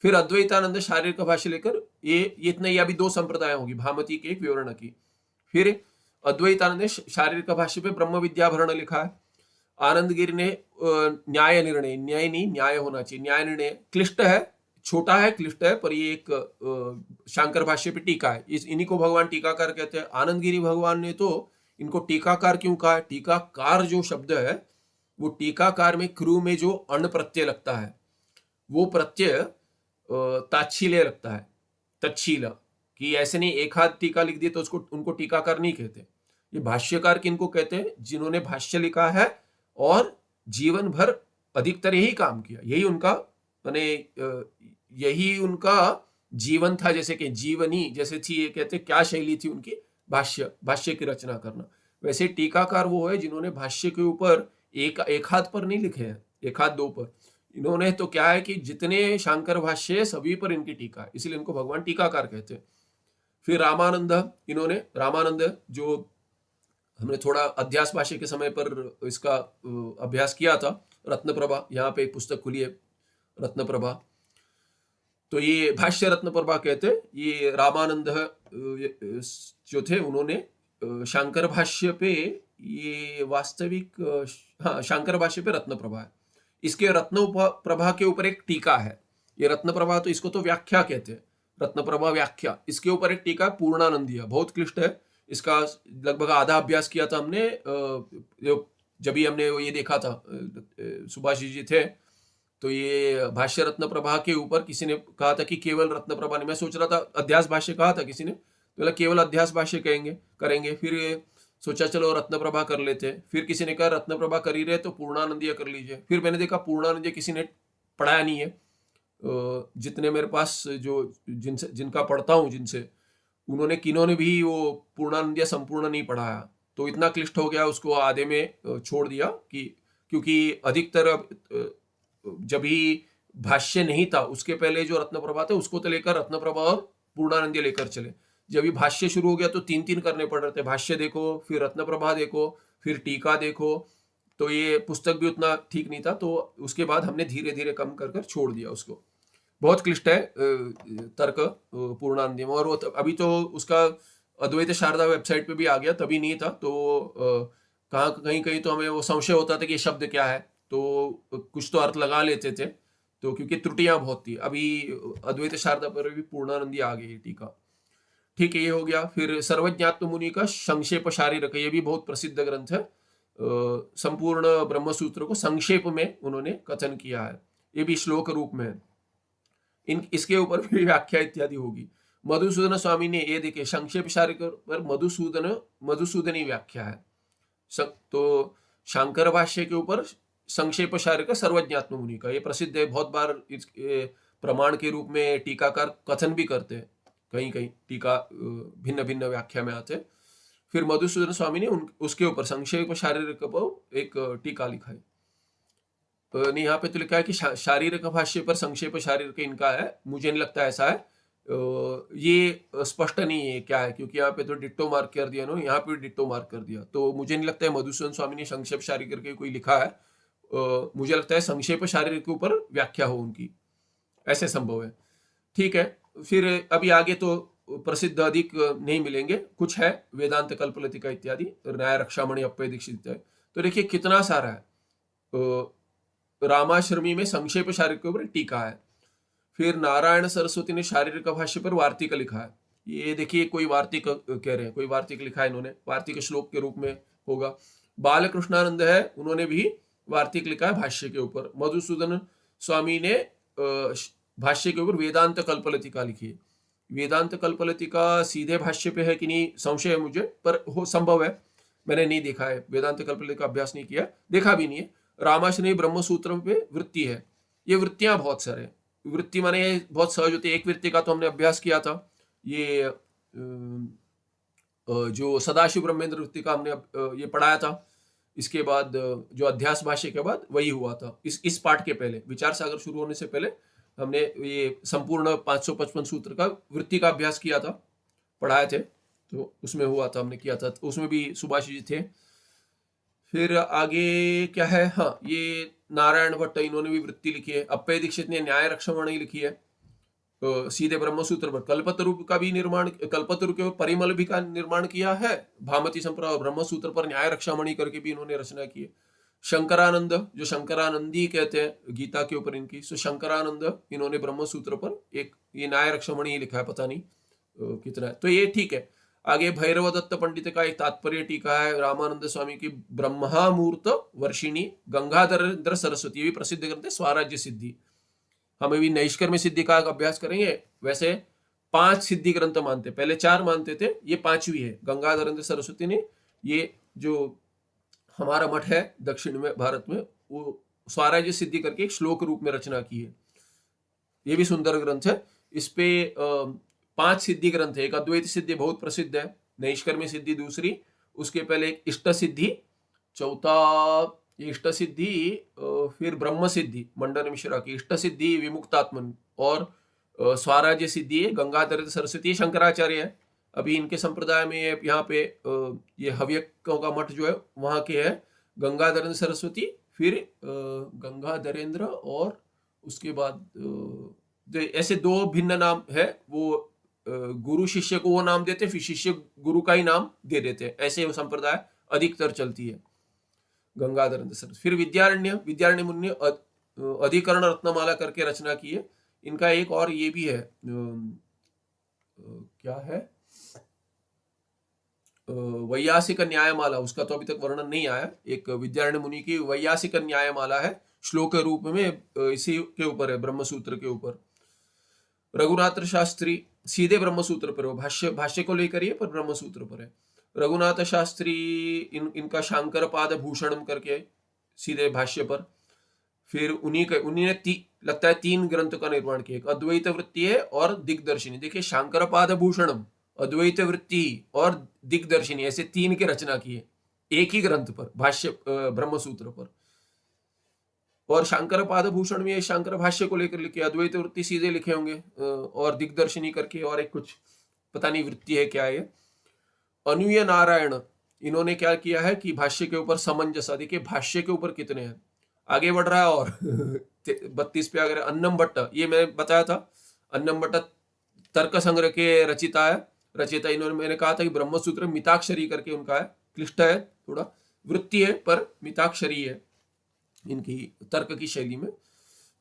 फिर अद्वैतानंद शारीरिक भाष्य लेकर ये इतने, ये अभी दो संप्रदाय होगी, भामती की एक, विवरण की। फिर अद्वैतानंद ने शारीरिक भाष्य पे ब्रह्म विद्याभरण लिखा है। आनंद गिरी ने न्याय निर्णय, न्याय नहीं न्याय होना चाहिए, न्याय निर्णय क्लिष्ट है, छोटा है, क्लिष्ट है, पर ये एक शांकर भाष्य पे टीका है। इन्हीं को भगवान टीकाकार कहते हैं। आनंद गिरी भगवान ने तो इनको टीकाकार क्यों कहा है? टीकाकार जो शब्द है वो टीकाकार में क्रू में जो अण प्रत्यय लगता है वो प्रत्यय ताच्छील्य लगता है, तच्छील, कि ऐसे नहीं एक हाथ टीका लिख दिए तो उसको, उनको टीकाकार नहीं कहते। ये भाष्यकार किनको कहते हैं? जिन्होंने भाष्य लिखा है और जीवन भर अधिकतर यही काम किया, यही उनका माने यही उनका जीवन था। जैसे कि जीवनी जैसे थी, ये कहते क्या शैली थी उनकी, भाष्य की रचना करना। वैसे टीकाकार वो है जिन्होंने भाष्य के ऊपर एक हाथ पर नहीं लिखे हैं, एक हाथ दो पर। इन्होंने तो क्या है कि जितने शांकर भाष्य सभी पर इनकी टीका है, इसलिए इनको भगवान टीकाकार कहते हैं। फिर रामानंद, इन्होंने रामानंद जो हमने थोड़ा अध्यास भाष्य के समय पर इसका अभ्यास किया था, रत्नप्रभा, यहाँ पे एक पुस्तक खुली है रत्नप्रभा, तो ये भाष्य रत्नप्रभा कहते हैं। ये रामानंद जो थे उन्होंने शांकर भाष्य पे, ये वास्तविक हाँ शांकर भाष्य पे रत्नप्रभा है। इसके रत्न प्रभा के ऊपर एक टीका है। ये रत्नप्रभा तो इसको तो व्याख्या कहते हैं, रत्नप्रभा व्याख्या। इसके ऊपर एक टीका पूर्णानंदिया, बहुत क्लिष्ट है। इसका लगभग आधा अभ्यास किया था हमने, जब भी हमने ये देखा था, सुभाष जी थे, तो ये भाष्य रत्न प्रभा के ऊपर किसी ने कहा था कि केवल रत्न प्रभा नहीं, मैं सोच रहा था अध्यास भाष्य कहा था किसी ने, तो बोला केवल अध्यास भाष्य करेंगे। फिर सोचा चलो रत्न प्रभा कर लेते। फिर किसी ने कहा रत्न प्रभा कर ही रहे तो पूर्णानंदिया कर लीजिए। फिर मैंने देखा पूर्णानंदिया किसी ने पढ़ाया नहीं है। जितने मेरे पास जो जिनका पढ़ता हूँ जिनसे, उन्होंने किन्होंने भी वो पूर्णानंदिया संपूर्ण नहीं पढ़ाया। तो इतना क्लिष्ट हो गया, उसको आधे में छोड़ दिया, कि क्योंकि अधिकतर जब भी भाष्य नहीं था उसके पहले जो रत्नप्रभा थे उसको तो लेकर रत्नप्रभा और पूर्णानंदिया लेकर चले। जब भी भाष्य शुरू हो गया तो 3-3 करने पड़ रहे थे, भाष्य देखो, फिर रत्नप्रभा देखो, फिर टीका देखो। तो ये पुस्तक भी उतना ठीक नहीं था, तो उसके बाद हमने धीरे धीरे कम कर छोड़ दिया उसको। बहुत क्लिष्ट है तर्क पूर्णानंदिया में। और वो अभी तो उसका अद्वैत शारदा वेबसाइट पे भी आ गया, तभी नहीं था। तो कहाँ कहीं तो हमें वो संशय होता था कि ये शब्द क्या है, तो कुछ तो अर्थ लगा लेते थे, तो क्योंकि त्रुटियां बहुत थी। अभी अद्वैत शारदा पर भी पूर्णानंदी आ गई टीका। ठीक है, ये हो गया। फिर सर्वज्ञात्म मुनि का संक्षेप शारीरक, ये भी बहुत प्रसिद्ध ग्रंथ है। संपूर्ण ब्रह्मसूत्र को संक्षेप में उन्होंने कथन किया है, ये भी श्लोक रूप में है। इसके ऊपर भी व्याख्या इत्यादि होगी। मधुसूदन स्वामी ने ये देखे संक्षेप शारीरिक पर मधुसूदनी व्याख्या है। तो शांकर भाष्य के ऊपर संक्षेप शारीरिक सर्वज्ञात्म मुनि का, ये प्रसिद्ध है। बहुत बार इस प्रमाण के रूप में टीकाकार कथन भी करते हैं, कहीं कहीं टीका भिन्न भिन्न व्याख्या में आते हैं। फिर मधुसूदन स्वामी ने उसके ऊपर संक्षेप शारीरिक पर एक टीका लिखा है। नहीं, यहाँ पे तो लिखा है कि शारीरिक भाष्य पर संक्षेप शारीरिक इनका है, मुझे नहीं लगता ऐसा है। ये स्पष्ट नहीं है क्या है, क्योंकि यहाँ पे तो डिट्टो मार्क कर दिया ना, यहाँ पे डिट्टो मार्क कर दिया, तो मुझे नहीं लगता है मधुसूदन स्वामी ने संक्षेप शारीरिक करके कोई लिखा है। मुझे लगता है संक्षेप शारीरिक के ऊपर व्याख्या हो उनकी, ऐसे संभव है। ठीक है, फिर अभी आगे तो प्रसिद्ध अधिक नहीं मिलेंगे, कुछ है वेदांत कल्पलतिका इत्यादि, न्याय रक्षामणि अप्पय दीक्षित है। तो देखिए कितना सारा है। रामाश्रमी में संक्षेप शारीरिक के ऊपर टीका है। फिर नारायण सरस्वती ने शारीरिक भाष्य पर वार्तिक लिखा है। ये देखिए कोई वार्तिक कह रहे हैं, कोई वार्तिक लिखा है इन्होंने, वार्तिक श्लोक के रूप में होगा। बालकृष्णानंद है, उन्होंने भी वार्तिक लिखा है भाष्य के ऊपर। मधुसूदन स्वामी ने भाष्य के ऊपर वेदांत कल्पलतिका लिखी है। वेदांत कल्पलतिका सीधे भाष्य पे है कि नहीं संशय है मुझे, पर हो संभव है, मैंने नहीं देखा है, वेदांत कल्पलतिका अभ्यास नहीं किया, देखा भी नहीं है। रामाश्रय ब्रह्म सूत्र पे वृत्ति है। ये वृत्तियां बहुत सारे, वृत्ति माने बहुत सहज होती है। एक वृत्ति का तो हमने अभ्यास किया था, ये जो सदाशिव ब्रह्मेंद्र वृत्ति का हमने ये पढ़ाया था। इसके बाद जो अध्यास भाष्य के बाद वही हुआ था। इस पाठ के पहले, विचार सागर शुरू होने से पहले हमने ये संपूर्ण 555 सूत्र का वृत्ति का अभ्यास किया था, पढ़ाए थे, तो उसमें हुआ था, हमने किया था, तो उसमें भी सुभाष जी थे। फिर आगे क्या है, हाँ, ये नारायण भट्ट इन्होंने भी वृत्ति लिखी है। अप्पय दीक्षित ने न्याय रक्षामणि लिखी है, तो सीधे ब्रह्मसूत्र पर कल्पतरु का भी निर्माण, कल्पतरु के परिमल भी का निर्माण किया है। भामती संप्रदाय ब्रह्मसूत्र पर न्याय रक्षामणि करके भी इन्होंने रचना की है। शंकरानंद, जो शंकरानंदी कहते हैं गीता के ऊपर इनकी, सो शंकरानंद इन्होंने ब्रह्मसूत्र पर एक ये न्याय रक्षामणि लिखा है, पता नहीं कितना है, तो ये ठीक है। आगे भैरव दत्त पंडित का एक तात्पर्य टीका है। रामानंद स्वामी की ब्रह्मामूर्त वर्षिणी गंगाधर सरस्वती, ये भी प्रसिद्ध ग्रंथ है। स्वराज्य सिद्धि, हमें भी नैष्कर्म्य सिद्धि का अभ्यास करेंगे। वैसे 5 सिद्धि ग्रंथ मानते, पहले 4 मानते थे, ये 5वीं है। गंगाधरेंद्र सरस्वती ने ये जो हमारा मठ है दक्षिण में भारत में, वो स्वराज्य सिद्धि करके एक श्लोक रूप में रचना की है। ये भी सुंदर ग्रंथ है। इस पे 5 सिद्धि ग्रंथ है। एक अद्वैत सिद्धि बहुत प्रसिद्ध है, नैष्कर्म्य सिद्धि दूसरी, उसके पहले एक इष्ट सिद्धि, चौथा इष्ट सिद्धि, फिर ब्रह्म सिद्धि मंडन मिश्रा की, इष्ट सिद्धि विमुक्तात्मन, और स्वराज्य सिद्धि गंगाधर सरस्वती शंकराचार्य है। अभी इनके संप्रदाय में यहाँ पे ये हव्यकों का मठ जो है वहाँ के है गंगाधरेंद्र सरस्वती, फिर गंगाधरेंद्र, और उसके बाद ऐसे 2 भिन्न नाम है। वो गुरु शिष्य को वो नाम देते, फिर शिष्य गुरु का ही नाम दे देते, ऐसे वो संप्रदाय अधिकतर चलती है गंगाधरेंद्र सरस्वती। फिर विद्यारण्य मुनि अधिकरण रत्नमाला करके रचना की है। इनका एक और ये भी है, क्या है, वैयासिक न्यायमाला, उसका तो अभी तक वर्णन नहीं आया। एक विद्यारण्य मुनि की वैयासिक न्यायमाला है, श्लोक रूप में, इसी के ऊपर है, ब्रह्मसूत्र के ऊपर। रघुनाथ शास्त्री सीधे ब्रह्मसूत्र पर, भाष्य को लेकर ही है, पर ब्रह्मसूत्र पर है। रघुनाथ शास्त्री इनका शांकर पाद भूषणम करके सीधे भाष्य पर। फिर उन्हीं ने लगता है 3 ग्रंथ का निर्माण किया। एक अद्वैत वृत्ति है और दिग्दर्शिनी। देखिए, शांकर पाद भूषणम, अद्वैत वृत्ति और दिग्दर्शिनी, ऐसे 3 की रचना की है एक ही ग्रंथ पर, भाष्य ब्रह्मसूत्र पर। और शांकर पाद भूषण में शांकर भाष्य को लेकर लिखे, अद्वैत वृत्ति सीधे लिखे होंगे, और दिग्दर्शिनी करके और एक कुछ पता नहीं वृत्ति है क्या है। अनुय नारायण इन्होंने क्या किया है कि भाष्य के ऊपर समंजस, देखिए भाष्य के ऊपर कितने हैं, आगे बढ़ रहा है। और 32 पे अगर अन्नम भट्ट, ये मैंने बताया था, अन्नम भट्ट तर्क संग्रह के रचिता इन्होंने, मैंने कहा था कि ब्रह्मसूत्र मिताक्षरी करके उनका है, क्लिष्ट है थोड़ा, वृत्ति है पर मिताक्षरी है इनकी तर्क की शैली में।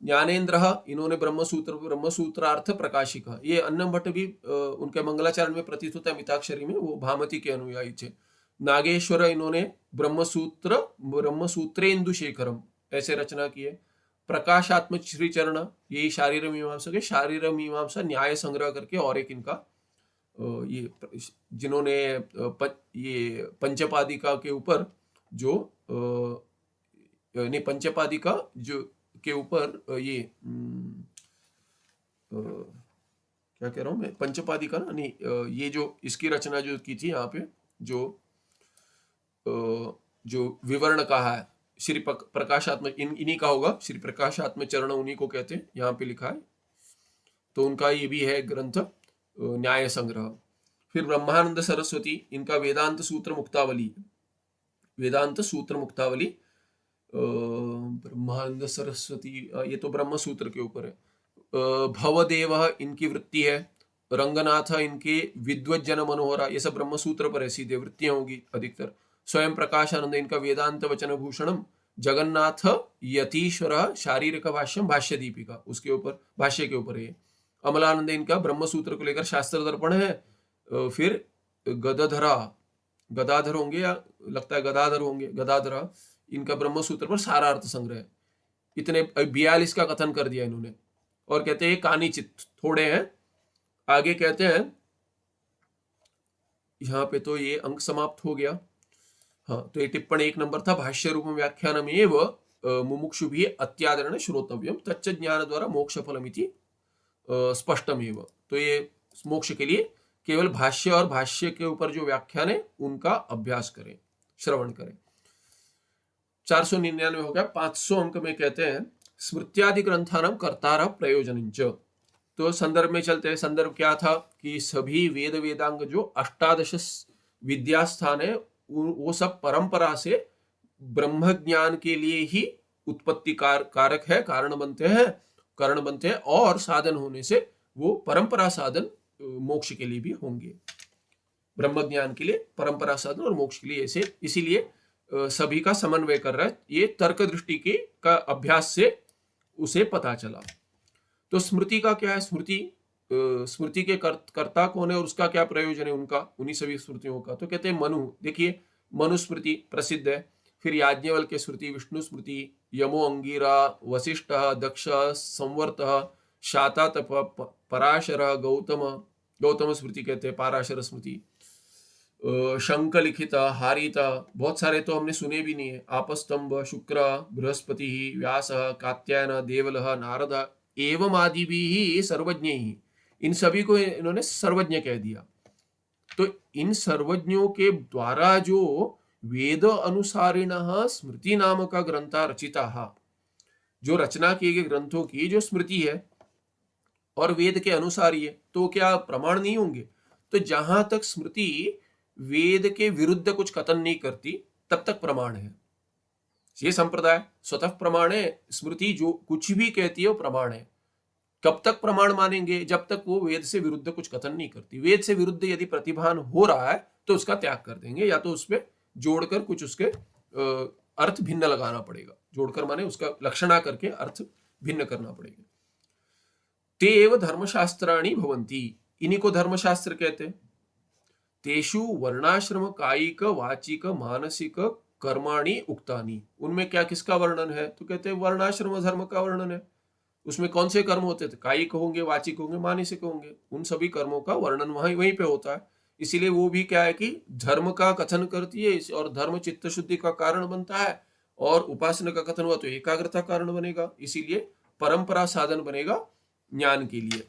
ज्ञानेन्द्र इन्होंने ब्रह्मसूत्रार्थ प्रकाशिका, ये अन्नम भट्ट भी उनके मंगलाचरण में प्रतीत होता है मिताक्षरी में, वो भामती के अनुयायी थे। नागेश्वर इन्होंने ब्रह्मसूत्रेन्दु शेखरम ऐसे रचना की है। प्रकाशात्मक श्री चरण, यही शारीर मीमांसा के शारीर मीमांसा न्याय संग्रह करके और एक इनका ये, जिन्होंने ये पंचपादिका के ऊपर जो नहीं, पंचपादिका जो के ऊपर ये क्या कह रहा हूं मैं, पंचपादिका ना, नहीं, ये जो इसकी रचना जो की थी यहाँ पे, जो विवरण कहा है श्री प्रकाशात्मक, इन्हीं का होगा, श्री प्रकाशात्मक चरण उन्हीं को कहते हैं, यहाँ पे लिखा है, तो उनका ये भी है ग्रंथ न्याय संग्रह। फिर ब्रह्मानंद सरस्वती, इनका वेदांत सूत्र मुक्तावली, ब्रह्मानंद सरस्वती, ये तो ब्रह्म सूत्र के ऊपर है। भवदेव इनकी वृत्ति है। रंगनाथ इनके विद्वज्जन मनोहरा, ये सब ब्रह्म सूत्र पर है, सीधे वृत्तियां होगी अधिकतर। स्वयं प्रकाशानंद इनका वेदांत वचन भूषणम। जगन्नाथ यतीश्वर शारीरिक भाष्यम भाष्य दीपिका, उसके ऊपर भाष्य के ऊपर है। अमलानंद इनका ब्रह्म सूत्र को लेकर शास्त्र दर्पण है। फिर गदाधर होंगे, या लगता है गदाधरा इनका ब्रह्मसूत्र पर सारार्थ संग्रह है। इतने 42 का कथन कर दिया इन्होंने, और कहते हैं कानिचित, थोड़े हैं। आगे कहते हैं, यहाँ पे तो ये अंक समाप्त हो गया। हाँ, तो ये टिप्पणी 1 नंबर था, भाष्य रूप व्याख्यानमेव मुमुक्षुभिः अत्यादरेण श्रोतव्यम तच्च ज्ञान द्वारा मोक्ष फलमिति स्पष्टमेव। तो ये मोक्ष के लिए केवल भाष्य और भाष्य के ऊपर जो व्याख्यान है उनका अभ्यास करें, श्रवण करें। 499 हो गया। 500 अंक में कहते हैं स्मृत्यादि ग्रंथानां कर्तारः प्रयोजनञ्च। तो संदर्भ में चलते हैं। संदर्भ क्या था कि सभी वेद वेदांग जो 18 विद्यास्थान है वो सब परंपरा से ब्रह्म ज्ञान के लिए ही उत्पत्ति कारक है, कारण बनते हैं और साधन होने से वो परंपरा साधन मोक्ष के लिए भी होंगे। ब्रह्म ज्ञान के लिए परंपरा साधन और मोक्ष के लिए ऐसे, इसीलिए सभी का समन्वय कर रहा है। ये तर्क दृष्टि के का अभ्यास से उसे पता चला। तो स्मृति का क्या है? स्मृति के कर्ता कौन है और उसका क्या प्रयोजन है उनका, उन्हीं सभी स्मृतियों का। तो कहते हैं मनु, देखिए मनुस्मृति प्रसिद्ध है, फिर याज्ञवल्क्य स्मृति, विष्णु स्मृति, यमो अंगिरा, वशिष्ठ, दक्ष, संवर्त, शातातप, पराशर, गौतम स्मृति कहते हैं, पाराशर स्मृति, शंख लिखित, हारित, बहुत सारे तो हमने सुने भी नहीं है। आपस्तंभ, शुक्र, बृहस्पति, व्यास, कात्यायन, देवल, नारद एवं आदि भी सर्वज्ञ ही, इन सभी को इन्होंने सर्वज्ञ कह दिया। तो इन सर्वज्ञों के द्वारा जो वेद अनुसारिणः स्मृति नाम का ग्रंथ रचिता, जो रचना किए गए ग्रंथों की जो स्मृति है और वेद के अनुसारी है, तो क्या प्रमाण नहीं होंगे? तो जहां तक स्मृति वेद के विरुद्ध कुछ कथन नहीं करती तब तक प्रमाण है। ये संप्रदाय स्वतः प्रमाण है, स्मृति जो कुछ भी कहती है वो प्रमाण है। कब तक प्रमाण मानेंगे? जब तक वो वेद से विरुद्ध कुछ कथन नहीं करती। वेद से विरुद्ध यदि प्रतिभान हो रहा है तो उसका त्याग कर देंगे, या तो उसमें जोड़कर कुछ उसके अर्थ भिन्न लगाना पड़ेगा। जोड़कर माने उसका लक्षणा करके अर्थ भिन्न करना पड़ेगा। ते एव धर्मशास्त्राणि भवन्ति, इन्हीं को धर्मशास्त्र कहते हैं। तेषु वर्णाश्रम कायिक वाचिक मानसिक कर्माणि उक्तानि, उनमें क्या किसका वर्णन है? तो कहते हैं वर्णाश्रम धर्म का वर्णन है। उसमें कौन से कर्म होते थे? कायिक होंगे, वाचिक होंगे, मानसिक होंगे, उन सभी कर्मों का वर्णन वहीं पे होता है। इसीलिए वो भी क्या है कि धर्म का कथन करती है, और धर्म चित्त शुद्धि का कारण बनता है, और उपासना का कथन हुआ तो एकाग्रता कारण बनेगा, इसीलिए परंपरा साधन बनेगा ज्ञान के लिए।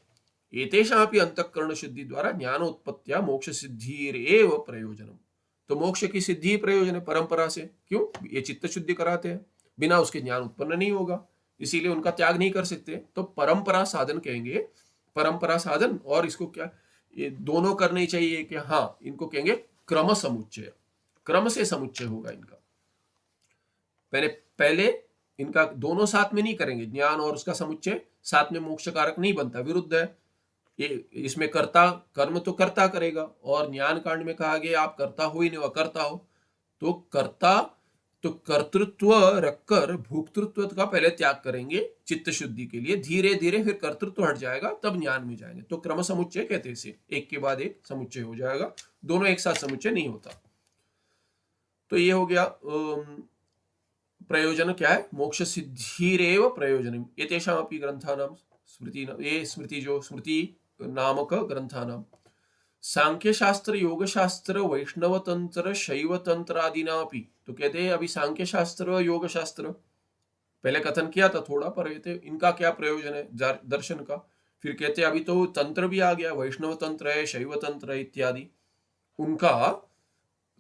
एतेषापि अंतःकरण शुद्धि द्वारा ज्ञानोत्पत्त्या मोक्ष सिद्धिरेव प्रयोजनम। तो मोक्ष की सिद्धि प्रयोजन है परंपरा से। क्यों? ये चित्त शुद्धि कराते हैं, बिना उसके ज्ञान उत्पन्न नहीं होगा, इसीलिए उनका त्याग नहीं कर सकते। तो परंपरा साधन कहेंगे, परंपरा साधन, और इसको क्या ये दोनों करने चाहिए कि हाँ, इनको कहेंगे क्रम समुच्चय, क्रम से समुच्चय होगा इनका। पहले इनका दोनों साथ में नहीं करेंगे, ज्ञान और उसका समुच्चय साथ में मोक्ष कारक नहीं बनता, विरुद्ध है ये। इसमें कर्ता कर्म तो कर्ता करेगा, और ज्ञान कांड में कहा गया आप कर्ता हो ही नहीं, वह कर्ता हो। तो कर्ता तो कर्तृत्व रखकर भोक्तृत्व का पहले त्याग करेंगे चित्त शुद्धि के लिए, धीरे धीरे फिर कर्तृत्व हट जाएगा, तब ज्ञान में जाएंगे। तो क्रम समुच्चय कहते हैं इसे, एक के बाद एक समुच्चय हो जाएगा, दोनों एक साथ समुच्चय नहीं होता। तो ये हो गया प्रयोजन क्या है? मोक्ष सिद्धिरेव प्रयोजनम एतेषामपि ग्रंथानां स्मृति, ये स्मृति जो स्मृति नामक ग्रंथानां सांख्य शास्त्र, योग शास्त्र, वैष्णव तंत्र, शैव तंत्र आदिनापि। तो कहते हैं अभी सांख्य शास्त्र, योग शास्त्र पहले कथन किया था थोड़ा, पर इनका क्या प्रयोजन है दर्शन का। फिर कहते हैं अभी तो तंत्र भी आ गया, वैष्णव तंत्र है, शैव तंत्र है इत्यादि, उनका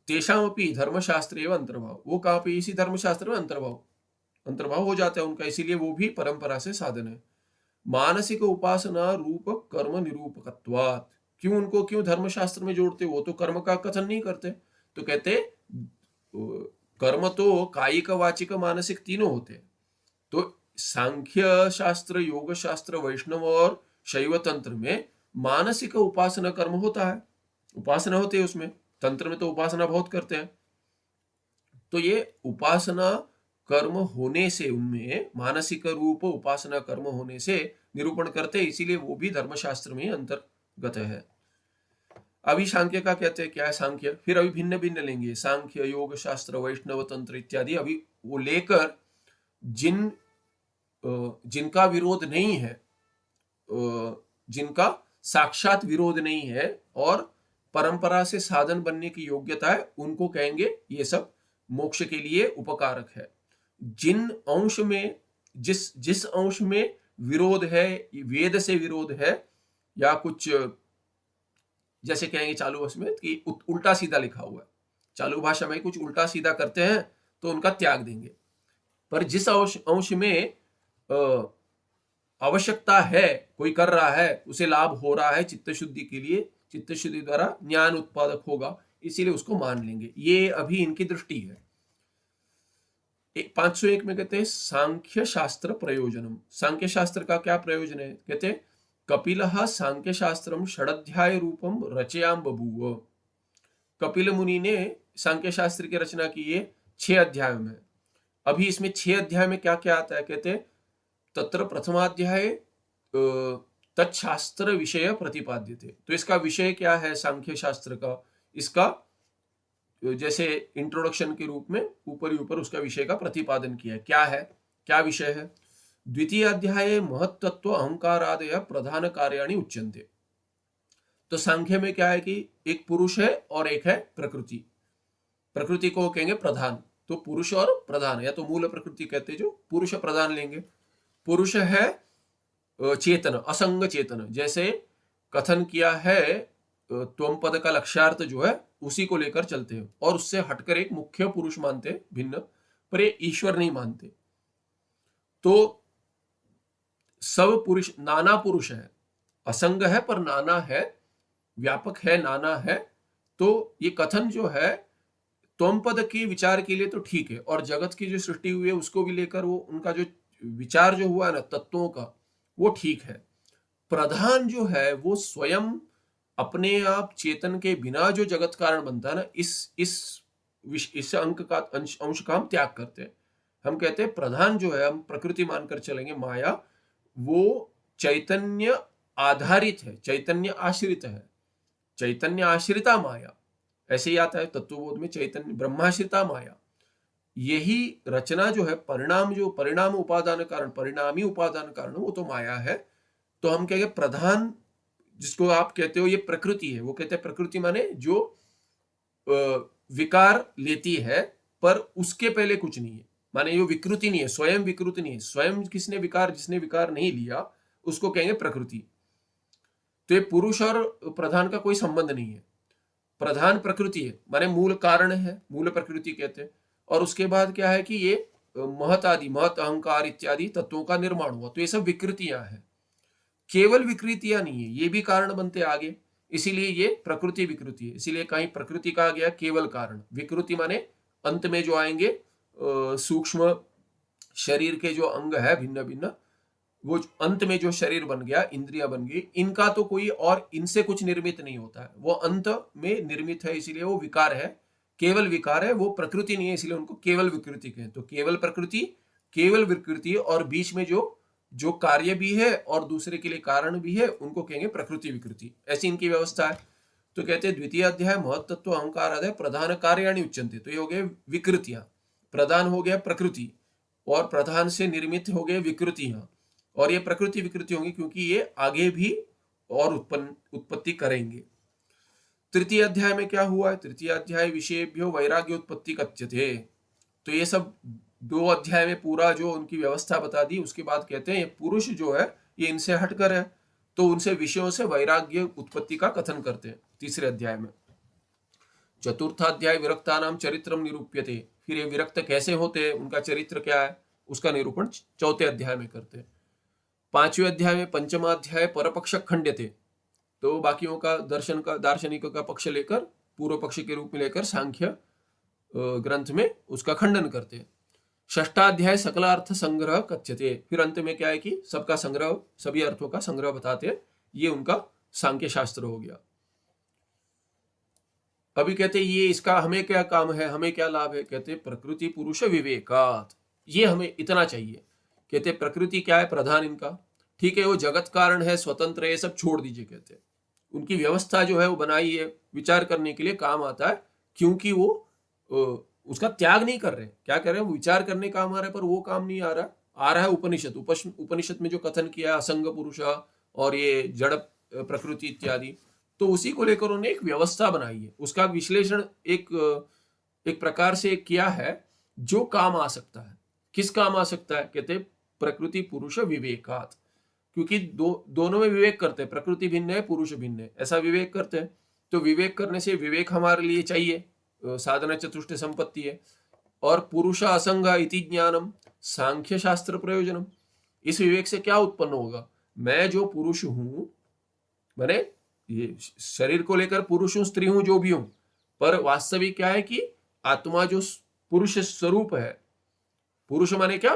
तेषामपि धर्मशास्त्र एवं अंतर्भाव। वो कहाँ पे? इसी धर्मशास्त्र में अंतर्भाव हो जाता है उनका, इसीलिए वो भी परंपरा से साधन है। मानसिक उपासना रूप कर्म निरूपकत्वात्। क्यों धर्मशास्त्र में जोड़ते? वो तो कर्म का कथन नहीं करते। तो कहते कर्म तो कायिक वाचिक मानसिक तीनों होते हैं। तो सांख्य शास्त्र, योग शास्त्र, वैष्णव और शैव तंत्र में मानसिक उपासना कर्म होता है, उपासना होती है उसमें। तंत्र में तो उपासना बहुत करते हैं। तो ये उपासना कर्म होने से, उनमें मानसिक रूप उपासना कर्म होने से निरूपण करते हैं, इसीलिए वो भी धर्मशास्त्र में अंतर्गत है। अभी सांख्य का कहते हैं क्या है सांख्य, फिर अभी भिन्न भिन्न लेंगे, सांख्य, योग शास्त्र, वैष्णव तंत्र इत्यादि। अभी वो लेकर जिनका विरोध नहीं है जिनका साक्षात विरोध नहीं है और परंपरा से साधन बनने की योग्यता है, उनको कहेंगे ये सब मोक्ष के लिए उपकारक है। जिन अंश में जिस जिस अंश में विरोध है, वेद से विरोध है, या कुछ जैसे कहेंगे चालू वर्ष में कि उल्टा सीधा लिखा हुआ है, चालू भाषा में कुछ उल्टा सीधा करते हैं तो उनका त्याग देंगे। पर जिस अंश में आवश्यकता है, कोई कर रहा है, उसे लाभ हो रहा है चित्त शुद्धि के लिए, चित्त शुद्धि द्वारा ज्ञान उत्पादक होगा, इसीलिए उसको मान लेंगे। ये अभी इनकी दृष्टि है। 501 में कहते हैं सांख्य शास्त्र प्रयोजनम। सांख्य शास्त्र का क्या प्रयोजन है? कहते हैं कपिलः सांख्य शास्त्रम षडध्याय रूपम रचयाम बभूव। कपिल मुनि ने सांख्य शास्त्र की रचना की है 6 अध्यायों में। अभी इसमें 6 अध्याय में क्या क्या आता है? कहते हैं तत्र प्रथमाध्याय तत्शास्त्र विषय प्रतिपाद्यते। तो इसका विषय क्या है सांख्य शास्त्र का? इसका जैसे इंट्रोडक्शन के रूप में ऊपर ही ऊपर उसका विषय का प्रतिपादन किया है। क्या है, क्या विषय है? द्वितीय अध्याय महत्तत्व अहंकारादय प्रधान कार्याणि उच्यन्ते। तो सांख्य में क्या है कि एक पुरुष है और एक है प्रकृति। प्रकृति को कहेंगे प्रधान, तो पुरुष और प्रधान, या तो मूल प्रकृति कहते जो पुरुष प्रधान लेंगे। पुरुष है चेतन, असंग चेतन, जैसे कथन किया है त्वम पद का लक्ष्यार्थ जो है उसी को लेकर चलते हैं और उससे हटकर एक मुख्य पुरुष मानते हैं भिन्न, पर ये ईश्वर नहीं मानते। तो सब पुरुष, नाना पुरुष है, असंग है पर नाना है, व्यापक है, नाना है। तो ये कथन जो है त्वम पद के विचार के लिए तो ठीक है, और जगत की जो सृष्टि हुई है उसको भी लेकर वो उनका जो विचार जो हुआ है ना तत्वों का, वो ठीक है। प्रधान जो है वो स्वयं अपने आप चेतन के बिना जो जगत कारण बनता है ना, इस अंक का अंश का हम त्याग करते हैं। हम कहते हैं प्रधान जो है, हम प्रकृति मानकर चलेंगे, माया, वो चैतन्य आधारित है, चैतन्य आश्रित है, चैतन्य आश्रिता माया, ऐसे ही आता है तत्वबोध में, चैतन्य ब्रह्माश्रिता माया। यही रचना जो है, परिणाम जो परिणाम उपादान कारण, परिणामी उपादान कारण, वो तो माया है। तो हम कहेंगे प्रधान जिसको आप कहते हो ये प्रकृति है, वो कहते हैं प्रकृति माने जो विकार लेती है पर उसके पहले कुछ नहीं है, माने ये विकृति नहीं है, स्वयं विकृति नहीं है। स्वयं जिसने विकार नहीं लिया उसको कहेंगे प्रकृति। तो ये पुरुष और प्रधान का कोई संबंध नहीं है। प्रधान प्रकृति है, माने मूल कारण है, मूल प्रकृति कहते हैं। और उसके बाद क्या है कि ये महत आदि, महत अहंकार इत्यादि तत्वों का निर्माण हुआ। तो ये सब विकृतियां हैं, केवल विकृतियां नहीं है, ये भी कारण बनते आगे, इसीलिए ये प्रकृति विकृति है। इसीलिए कहीं प्रकृति कहा गया केवल कारण, विकृति माने अंत में जो आएंगे सूक्ष्म शरीर के जो अंग है भिन्न भिन्न, वो अंत में जो शरीर बन गया, इंद्रिया बन गई, इनका तो कोई और इनसे कुछ निर्मित नहीं होता है, वो अंत में निर्मित है, इसीलिए वो विकार है, केवल विकार है, वो प्रकृति नहीं है, इसलिए उनको केवल विकृति कहें। तो केवल प्रकृति, केवल विकृति, और बीच में जो कार्य भी है और दूसरे के लिए कारण भी है, उनको कहेंगे प्रकृति विकृति। ऐसी इनकी व्यवस्था है। तो कहते हैं द्वितीय अध्याय महत्तत्व अहंकार आदि प्रधान कार्याणि उच्यन्ते। तो ये हो गए विकृतियां, प्रधान हो गया प्रकृति, और प्रधान से निर्मित हो गए विकृतियां, और ये प्रकृति विकृति होंगी क्योंकि ये आगे भी और उत्पत्ति करेंगे। तृतीय अध्याय में क्या हुआ है? तृतीय अध्याय विषयेभ्यो वैराग्य उत्पत्ति कथ्यते। तो ये सब 2 अध्याय में पूरा जो उनकी व्यवस्था बता दी। उसके बाद कहते हैं ये पुरुष जो है ये इनसे हटकर है, तो उनसे विषयों से वैराग्य उत्पत्ति का कथन करते हैं तीसरे अध्याय में। चतुर्थाध्याय विरक्तानाम चरित्रम निरूप्यते। फिर ये विरक्त कैसे होते हैं, उनका चरित्र क्या है, उसका निरूपण चौथे अध्याय में करते हैं। 5वें अध्याय में पंचमाध्याय परपक्ष खंड्यते। तो बाकियों का दर्शन का, दार्शनिकों का पक्ष लेकर, पूर्व पक्ष के रूप में लेकर सांख्य ग्रंथ में उसका खंडन करते हैं। षष्ठाध्याय सकलार्थ संग्रह कथ्यते। फिर अंत में क्या है कि सबका संग्रह, सभी अर्थों का संग्रह बताते हैं। ये उनका सांख्य शास्त्र हो गया। अभी कहते हैं ये इसका हमें क्या काम है, हमें क्या लाभ है? कहते प्रकृति पुरुष विवेकात, ये हमें इतना चाहिए। कहते प्रकृति क्या है? प्रधान इनका, ठीक है, वो जगत कारण है, स्वतंत्र है, सब छोड़ दीजिए। कहते उनकी व्यवस्था जो है वो बनाई है, विचार करने के लिए काम आता है, क्योंकि वो उसका त्याग नहीं कर रहे। क्या कर रहे हैं? वो विचार करने काम आ रहा है, पर वो काम नहीं आ रहा है उपनिषद में जो कथन किया है असंग पुरुष और ये जड़ प्रकृति इत्यादि, तो उसी को लेकर उन्होंने एक व्यवस्था बनाई है। उसका विश्लेषण एक प्रकार से किया है जो काम आ सकता है। किस काम आ सकता है? कहते प्रकृति पुरुष विवेकात, क्योंकि दोनों में विवेक करते हैं, प्रकृति भिन्न है पुरुष भिन्न है, ऐसा विवेक करते हैं। तो विवेक करने से विवेक हमारे लिए चाहिए, साधना चतुष्ट संपत्ति है। और पुरुष असंग इति ज्ञानम सांख्य शास्त्र प्रयोजनम, इस विवेक से क्या उत्पन्न होगा? मैं जो पुरुष हूं, मैंने ये शरीर को लेकर पुरुष हूं, स्त्री हूं, जो भी हूं, पर वास्तविक क्या है कि आत्मा जो पुरुष स्वरूप है, पुरुष माने क्या?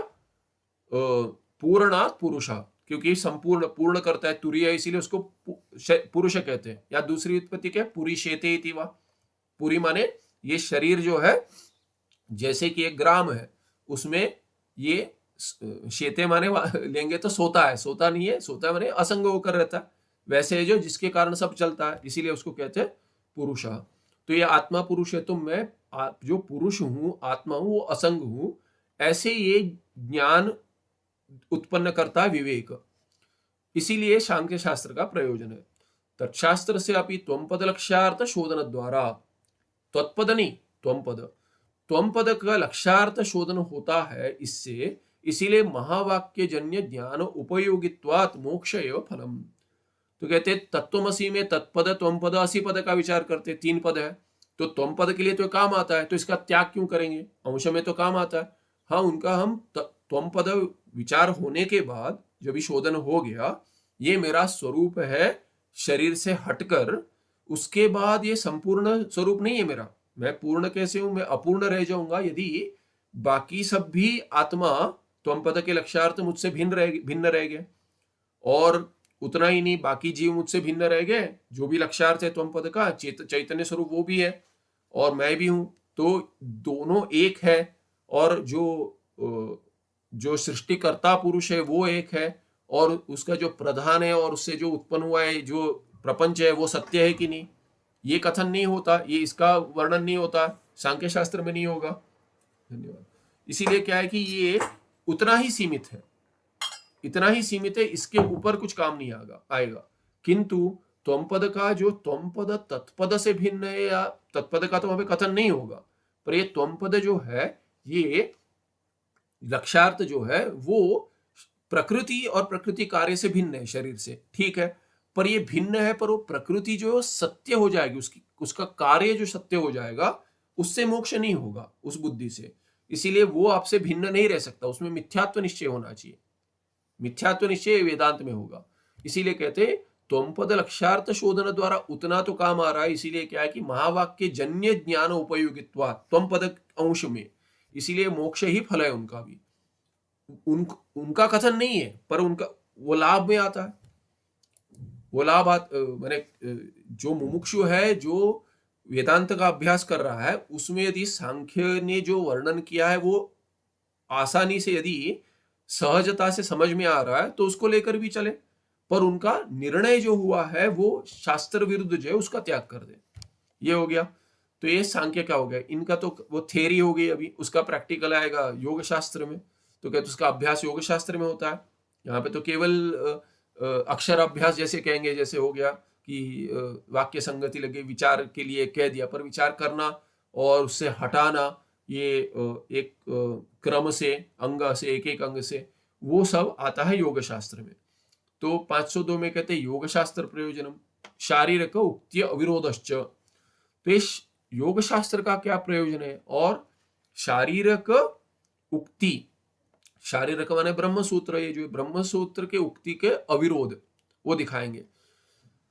पूर्णात् पुरुषा, क्योंकि संपूर्ण पूर्ण करता है, तुरीय, इसीलिए उसको पुरुष कहते हैं। या दूसरी उत्पत्ति क्या? पुरी शेते इति वा, पुरी माने ये शरीर जो है जैसे कि एक ग्राम है, उसमें ये शेते माने लेंगे तो सोता है, सोता नहीं है, सोता माने असंग होकर रहता है, वैसे जो जिसके कारण सब चलता है, इसीलिए उसको कहते हैं पुरुषा। तो ये आत्मा पुरुष है, तो मैं जो पुरुष हूं, आत्मा हूं, वो असंग हूं, ऐसे ये ज्ञान उत्पन्न करता है विवेक। इसीलिए सांख्य शास्त्र का प्रयोजन है। तत्शास्त्र से अपनी त्वमपद लक्ष्यार्थ शोधन द्वारा, त्वत्पद नहीं त्वमपद, त्वमपद का लक्ष्यार्थ शोधन होता है इससे, इसीलिए महावाक्य जन्य ज्ञान उपयोगित्वात् मोक्ष एवं फलम। तो कहते तत्वमसी में तत्पद त्वमपद असी पद का विचार करते, 3 पद है, तो त्वमपद के लिए तो काम आता है, तो इसका त्याग क्यों करेंगे? अंश में तो काम आता है। हाँ, उनका हम त्वमपद विचार होने के बाद जब भी शोधन हो गया, ये मेरा स्वरूप है शरीर से हटकर, उसके बाद ये संपूर्ण स्वरूप नहीं है मेरा, मैं पूर्ण कैसे हूं? मैं अपूर्ण रह जाऊंगा यदि बाकी सब भी आत्मा त्वमपद के लक्ष्यार्थ मुझसे भिन्न रह गए। और उतना ही नहीं, बाकी जीव मुझसे भिन्न रह गए, जो भी लक्ष्यार्थ है त्वमपद का, चैतन्य स्वरूप वो भी है और मैं भी हूं, तो दोनों एक है। और जो सृष्टिकर्ता पुरुष है वो एक है, और उसका जो प्रधान है और उससे जो उत्पन्न हुआ है जो प्रपंच है वो सत्य है कि नहीं, ये कथन नहीं होता, ये इसका वर्णन नहीं होता, सांख्य शास्त्र में नहीं होगा। धन्यवाद। इसीलिए क्या है कि ये उतना ही सीमित है, इतना ही सीमित है, इसके ऊपर कुछ काम नहीं आएगा। किंतु त्वमपद का जो त्वमपद तत्पद से भिन्न है, या तत्पद का तो वहां पे कथन नहीं होगा, पर ये त्वमपद जो है, ये लक्ष्यार्थ जो है वो प्रकृति और प्रकृति कार्य से भिन्न है, शरीर से, ठीक है, पर ये भिन्न है, पर वो प्रकृति जो सत्य हो जाएगी, उसका कार्य जो सत्य हो जाएगा, उससे मोक्ष नहीं होगा उस बुद्धि से। इसीलिए वो आपसे भिन्न नहीं रह सकता, उसमें मिथ्यात्व निश्चय होना चाहिए। मिथ्यात्व निश्चय वेदांत में होगा। इसीलिए कहते हैं त्वमपद लक्ष्यार्थ शोधन द्वारा उतना तो काम आ रहा है। इसीलिए क्या है कि महावाक्य जन्य ज्ञान उपयोगित्वा त्वमपद अंश में, इसीलिए मोक्ष ही फल है उनका भी। उनका कथन नहीं है, पर उनका वो लाभ में आता है। वो लाभ मैंने जो मुमुक्षु है, जो वेदांत का अभ्यास कर रहा है, उसमें यदि सांख्य ने जो वर्णन किया है वो आसानी से यदि सहजता से समझ में आ रहा है तो उसको लेकर भी चले, पर उनका निर्णय जो हुआ है वो शास्त्र विरुद्ध जो है उसका त्याग कर दे। ये हो गया। तो ये सांख्य क्या हो गया, इनका तो वो थ्योरी हो गई, अभी उसका प्रैक्टिकल आएगा योग शास्त्र में। तो क्या उसका अभ्यास योग शास्त्र में होता है, यहाँ पे तो केवल अक्षर अभ्यास जैसे कहेंगे, जैसे हो गया कि वाक्य संगति लगे, विचार के लिए कह दिया, पर विचार करना और उससे हटाना, ये एक क्रम से, अंग से, एक एक अंग से, वो सब आता है योग शास्त्र में। तो 502 में कहते हैं योग शास्त्र प्रयोजनम शारीरिक उक्ति अविरोधश्च। तो इस योग शास्त्र का क्या प्रयोजन है? और शारीरिक उक्ति, शारीरिक माने ब्रह्म सूत्र, ये जो ब्रह्म सूत्र के उक्ति के अविरोध वो दिखाएंगे।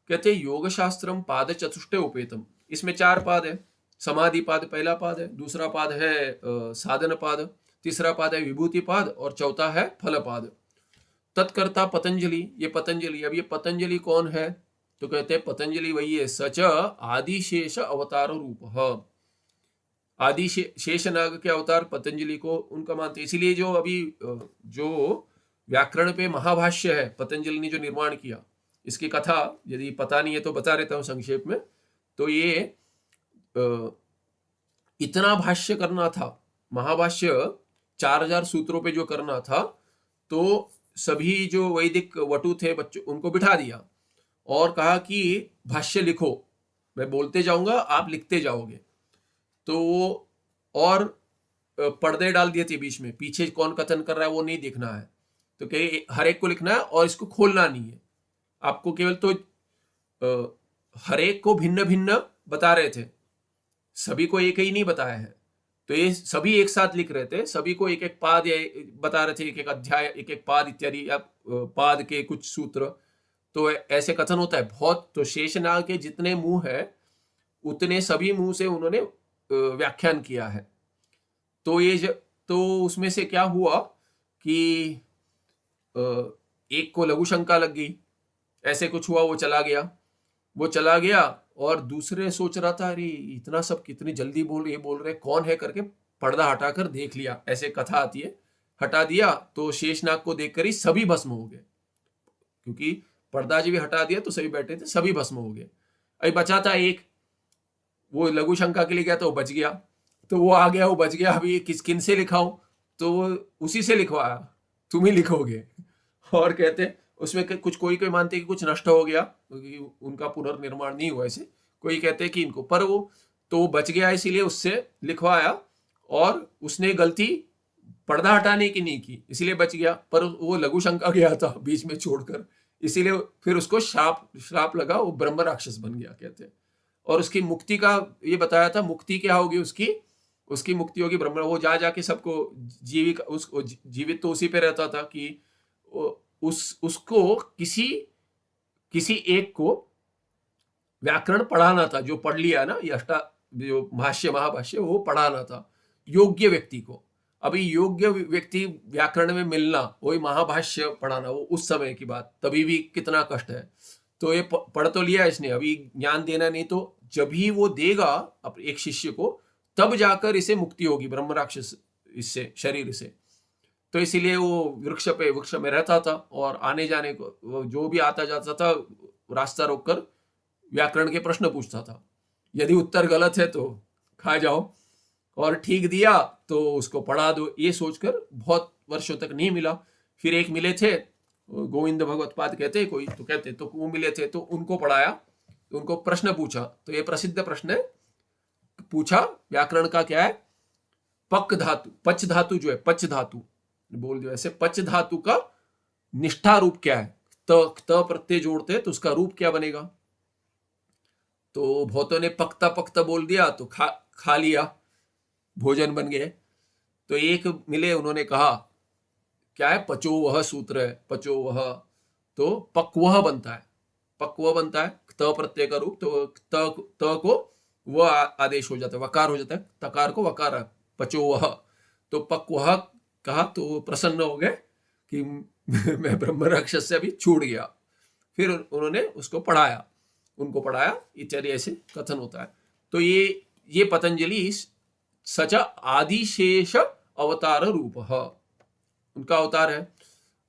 कहते हैं योग शास्त्रम पाद चतुष्टय उपेतम, इसमें 4 पाद है। समाधि पाद पहला पाद है, दूसरा पाद है साधन पाद, तीसरा पाद है विभूति पाद, और चौथा है फल पाद। तत्कर्ता पतंजलि, ये पतंजलि, अब ये पतंजलि कौन है? तो कहते हैं पतंजलि वही है, सच आदिशेष अवतार रूप, आदि शेषनाग के अवतार पतंजलि को उनका मानते। इसीलिए जो अभी जो व्याकरण पे महाभाष्य है पतंजलि ने जो निर्माण किया, इसकी कथा यदि पता नहीं है तो बता रहता हूं संक्षेप में। तो ये इतना भाष्य करना था, महाभाष्य 4000 सूत्रों पे जो करना था, तो सभी जो वैदिक वटु थे बच्चों उनको बिठा दिया और कहा कि भाष्य लिखो, मैं बोलते जाऊंगा आप लिखते जाओगे। तो वो और पर्दे डाल दिए थे बीच में, पीछे कौन कथन कर रहा है वो नहीं देखना है, तो कहे हर एक को लिखना है और इसको खोलना नहीं है आपको, केवल तो हर एक को भिन्न भिन्न बता रहे थे, सभी को एक ही नहीं बताया है। तो ये सभी एक साथ लिख रहे थे, सभी को एक एक पाद या बता रहे थे, एक एक अध्याय, एक एक पाद इत्यादि, या पाद के कुछ सूत्र। तो ऐसे कथन होता है बहुत। तो शेषनाग के जितने मुंह है उतने सभी मुंह से उन्होंने व्याख्यान किया है। तो तो उसमें से क्या हुआ कि एक को लघु शंका लग गई, ऐसे कुछ हुआ, वो चला गया और दूसरे सोच रहा था अरे इतना सब कितनी जल्दी बोल रहे कौन है करके पर्दा हटाकर देख लिया, ऐसे कथा आती है, हटा दिया तो शेषनाग को देखकर ही सभी भस्म हो गए, क्योंकि पर्दा जी भी हटा दिया तो सभी बैठे थे, सभी भस्म हो गए। अभी बचा था एक, वो लघु शंका के लिए गया तो बच गया, तो वो आ गया, वो बच गया, अभी किन से लिखाऊं, तो वो उसी से लिखवाया, तुम ही लिखोगे। और कहते उसमें कुछ कोई मानते कि कुछ नष्ट हो गया क्योंकि उनका पुनर्निर्माण नहीं हुआ, ऐसे कोई कहते कि इनको, पर वो तो बच गया इसीलिए उससे लिखवाया, और उसने गलती पर्दा हटाने की नहीं की इसलिए बच गया, पर वो लघु शंका गया था बीच में छोड़कर, इसीलिए फिर उसको श्राप लगा, वो ब्रह्म राक्षस बन गया कहते हैं। और उसकी मुक्ति का ये बताया था, मुक्ति क्या होगी उसकी मुक्ति होगी ब्रह्म, वो जा जाके सबको जीवित तो उसी पे रहता था कि उसको किसी एक को व्याकरण पढ़ाना था, जो पढ़ लिया ना ये जो भाष्य महाभाष्य वो पढ़ाना था योग्य व्यक्ति को। अभी योग्य व्यक्ति व्याकरण में मिलना, वही महाभाष्य पढ़ाना, वो उस समय की बात, तभी भी कितना कष्ट है। तो ये पढ़ तो लिया इसने, अभी ज्ञान देना नहीं, तो जब ही वो देगा एक शिष्य को तब जाकर इसे मुक्ति होगी ब्रह्म राक्षस इससे, शरीर से। तो इसीलिए वो वृक्ष में रहता था और आने जाने को जो भी आता जाता था रास्ता रोककर व्याकरण के प्रश्न पूछता था, यदि उत्तर गलत है तो खा जाओ और ठीक दिया तो उसको पढ़ा दो, ये सोचकर बहुत वर्षों तक नहीं मिला। फिर एक मिले थे गोविंद भगवतपाद कहते कोई, तो कहते तो वो मिले थे तो उनको पढ़ाया, तो उनको प्रश्न पूछा, तो ये प्रसिद्ध प्रश्न है, पूछा व्याकरण का क्या है, पक धातु, पच धातु जो है, पच धातु बोल दिया ऐसे, पच धातु का निष्ठा रूप क्या है, त प्रत्यय जोड़ते तो उसका रूप क्या बनेगा। तो बहुतों ने पकता पकता बोल दिया तो खा लिया, भोजन बन गए। तो एक मिले, उन्होंने कहा क्या है, पचो वह सूत्र है, पचो वह, तो पक्वह बनता है, पक्व बनता है त प्रत्यय का रूप, तो त को वह आदेश हो जाता है, वकार हो जाता है, तकार को वकार, पचो वह, तो पक्वह कहा तो प्रसन्न हो गए कि मैं ब्रह्म राक्षस से अभी छूट गया। फिर उन्होंने उसको पढ़ाया, उनको पढ़ाया इत्यादि, ऐसे कथन होता है। तो ये पतंजलि सच आदिशेष अवतार रूप, उनका अवतार है।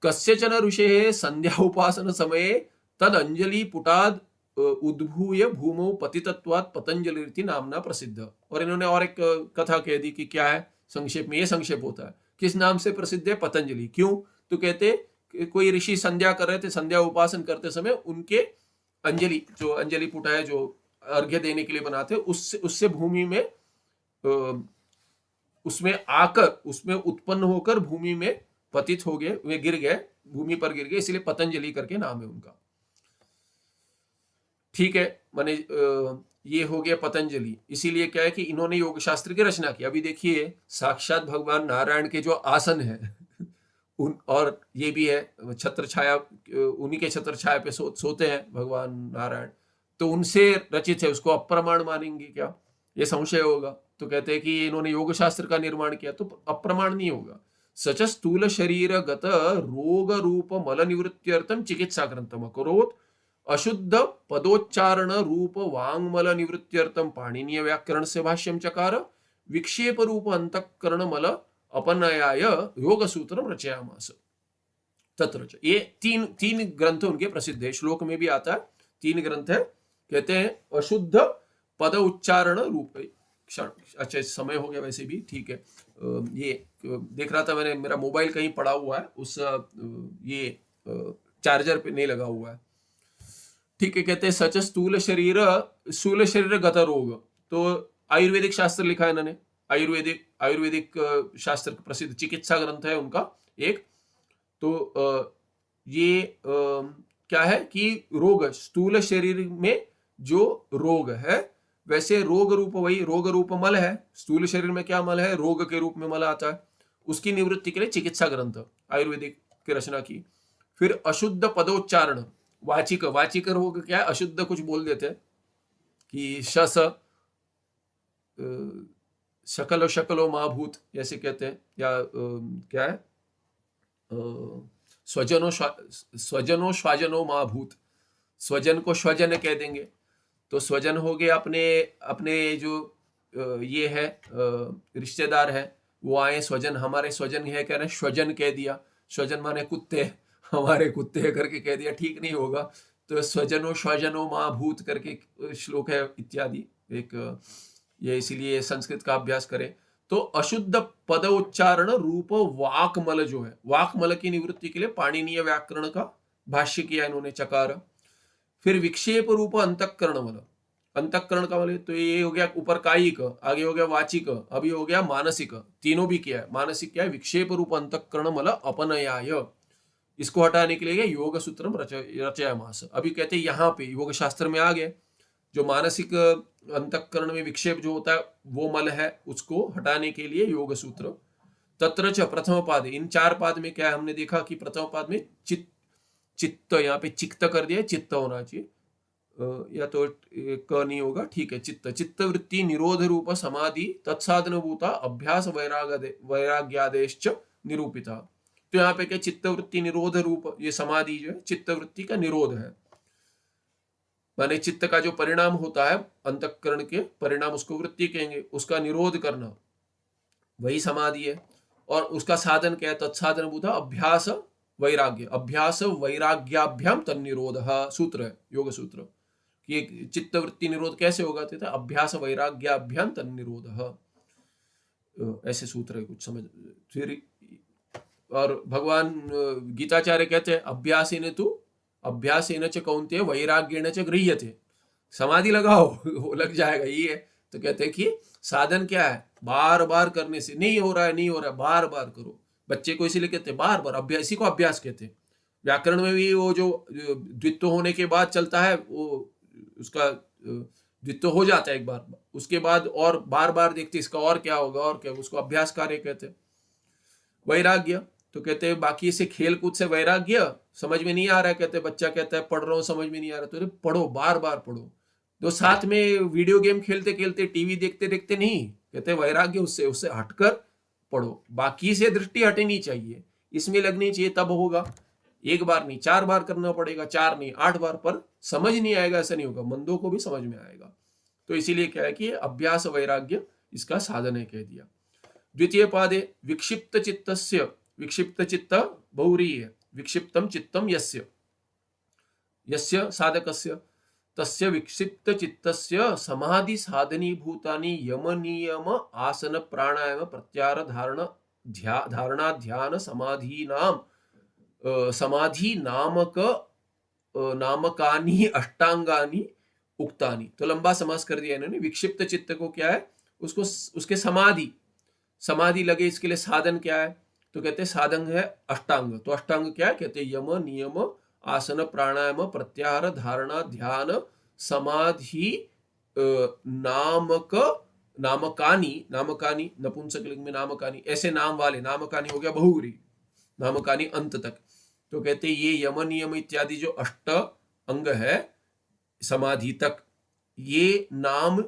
कस्यचन ऋषे संध्या उपासन समये तद अंजलि पुटाद उद्भूय भूमौ पतितत्वात् पतंजलि नामना प्रसिद्ध। और इन्होंने और एक कथा कह दी कि क्या है, संक्षेप में ये संक्षेप होता है, किस नाम से प्रसिद्ध है, पतंजलि। क्यों, तो कहते कोई ऋषि संध्या कर रहे थे, संध्या उपासन करते समय उनके अंजलि, जो अंजलि पुटा है जो अर्घ्य देने के लिए बनाते, उससे भूमि में उसमें आकर, उसमें उत्पन्न होकर भूमि में पतित हो गए, वे गिर गए, भूमि पर गिर गए, इसलिए पतंजलि करके नाम है उनका। ठीक है, माने ये हो गया पतंजलि। इसीलिए क्या है कि इन्होंने योग शास्त्र की रचना की। अभी देखिए साक्षात भगवान नारायण के जो आसन है और ये भी है छत्र छाया, उन्हीं के छत्र छाया पे सोते हैं भगवान नारायण, तो उनसे रचित है, उसको अप्रमाण मानेंगे क्या, ये संशय होगा। तो कहते हैं कि इन्होंने योग शास्त्र का निर्माण किया तो अप्रमाण नहीं होगा। सच स्थूल शरीर गत रोग रूप मल निवृत्त्यर्थम चिकित्सा ग्रंथम अकरोत्, अशुद्ध पदोच्चारण रूप वांगमल निवृत्त्यर्थम पाणिनीय व्याकरण से भाष्यम चकार, विक्षेप रूप अंतःकरण मल अपनयाय योग सूत्र रचयामास तत्र। ये तीन ग्रंथ उनके प्रसिद्ध है, श्लोक में भी आता है, 3 ग्रंथ है। कहते हैं अशुद्ध पद उच्चारण रूप, अच्छा समय हो गया वैसे भी, ठीक है। ये देख रहा था मैंने, मेरा मोबाइल कहीं पड़ा हुआ है, उस ये चार्जर पे नहीं लगा हुआ है। ठीक है, कहते हैं सच स्थूल शरीर गत रोग। तो आयुर्वेदिक शास्त्र लिखा है इन्होंने, आयुर्वेदिक शास्त्र प्रसिद्ध चिकित्सा ग्रंथ है उनका एक। तो ये क्या है कि रोग, स्थूल शरीर में जो रोग है, वैसे रोग रूप वही रोग रूप मल है। स्थूल शरीर में क्या मल है, रोग के रूप में मल आता है। उसकी निवृत्ति के लिए चिकित्सा ग्रंथ आयुर्वेदिक की रचना की। फिर अशुद्ध पदोच्चारण, वाचिक रोग क्या है, अशुद्ध कुछ बोल देते हैं कि शस शकलो शकलो महाभूत ऐसे कहते हैं, या क्या है स्वजनो श्वाजनो महाभूत, स्वजन को स्वजन कह देंगे। तो स्वजन हो गए अपने अपने जो ये है रिश्तेदार है, वो आए स्वजन, हमारे स्वजन है कह रहे हैं, स्वजन कह दिया। स्वजन माने कुत्ते, हमारे कुत्ते करके कह दिया, ठीक नहीं होगा। तो स्वजनो स्वजनो महाभूत करके श्लोक है इत्यादि एक, ये इसीलिए संस्कृत का अभ्यास करें। तो अशुद्ध पद उच्चारण रूप वाकमल जो है, वाकमल की निवृत्ति के लिए पाणिनीय व्याकरण का भाष्य किया इन्होंने, चकार। फिर विक्षेप रूप अंतःकरण मल, अंतःकरण का मल तो ये हो गया ऊपर कायिक, आगे हो गया वाचिक, अभी हो गया मानसिक, तीनों भी किया है। मानसिक क्या है, विक्षेप रूप अंतःकरण मल अपनयाय, इसको हटाने के लिए योग सूत्रम रचयामास। अभी कहते हैं यहाँ पे योग शास्त्र में आ गए, जो मानसिक अंतःकरण में विक्षेप जो होता है वो मल है, उसको हटाने के लिए योग सूत्र। तत्र च प्रथम पाद, इन 4 पाद में क्या है, हमने देखा कि प्रथम पाद में चित्त, यहाँ पे चित्त कर दिया, चित्त होना चाहिए, या तो क नहीं होगा, ठीक है। चित्त वृत्ति निरोध रूप समाधि तत्साधन भूता अभ्यास वैराग्यादेश्च निरूपिता। तो यहाँ पे क्या, चित्त वृत्ति निरोध रूप, ये समाधि जो है चित्त वृत्ति का निरोध है, माने चित्त का जो परिणाम होता है अंतःकरण के परिणाम, उसको वृत्ति कहेंगे, उसका निरोध करना वही समाधि है। और उसका साधन क्या है, तत्साधन भूता अभ्यास वैराग्य, अभ्यास वैराग्याभ्याम तन्निरोध सूत्र है, योग सूत्र कि चित्त वृत्ति निरोध कैसे होगा, तो अभ्यास वैराग्याभ्याम तन्निरोध, ऐसे सूत्र है कुछ समझ। फिर और भगवान गीताचार्य कहते हैं अभ्यासेन च कौन्तेय वैराग्येण च गृह्यते, समाधि लगाओ वो लग जाएगा, ये है। तो कहते हैं कि साधन क्या है, बार बार करने से नहीं हो रहा है, बार बार करो। बच्चे को इसीलिए कहते हैं बार बार अभ्यास, इसी को अभ्यास कहते हैं। व्याकरण में भी वो जो द्वित्व होने के बाद चलता है, वो उसका द्वित्व हो जाता है एक बार, उसके बाद और बार बार देखते इसका और क्या होगा, और क्या, उसको अभ्यास कार्य कहते हैं। वैराग्य तो कहते हैं बाकी से खेल कूद से वैराग्य, समझ में नहीं आ रहा है, कहते बच्चा कहता है पढ़ रहा हूँ समझ में नहीं आ रहा, तो पढ़ो, बार बार पढ़ो। तो साथ में वीडियो गेम खेलते खेलते, टीवी देखते देखते नहीं, कहते वैराग्य उससे हटकर पढ़ो। बाकी से दृष्टि हटनी चाहिए, इसमें लगनी चाहिए, तब होगा। एक बार नहीं 4 बार करना पड़ेगा, 4 नहीं 8 बार, पर समझ नहीं आएगा ऐसा नहीं होगा, मंदों को भी समझ में आएगा। तो इसीलिए क्या है कि अभ्यास वैराग्य इसका साधन है कह दिया। द्वितीय पादे विक्षिप्त चित्तस्य, विक्षिप्त चित्त बहुव्रीहि है, विक्षिप्तम चित्तम यस्य साधकस्य तस्य विक्षिप्त चित्तस्य समाधि साधनी भूतानि यम नियम आसन प्राणायाम प्रत्याहार धारणा ध्यान समाधि नामकानि अष्टांगानि उक्तानि। तो लंबा समास कर दिया इन्होंने। विक्षिप्त चित्त को क्या है, उसको उसके समाधि लगे, इसके लिए साधन क्या है, तो कहते हैं साधन है अष्टांग। तो अष्टांग क्या है, कहते हैं यम नियम आसन प्राणायाम प्रत्याहार धारणा ध्यान समाधि नामकानी नपुंसकलिंग में नामकानी, ऐसे नाम वाले, नामकानी हो गया बहुव्रीहि, नामकानी अंत तक। तो कहते हैं ये यम नियम इत्यादि जो अष्ट अंग है समाधि तक, ये नाम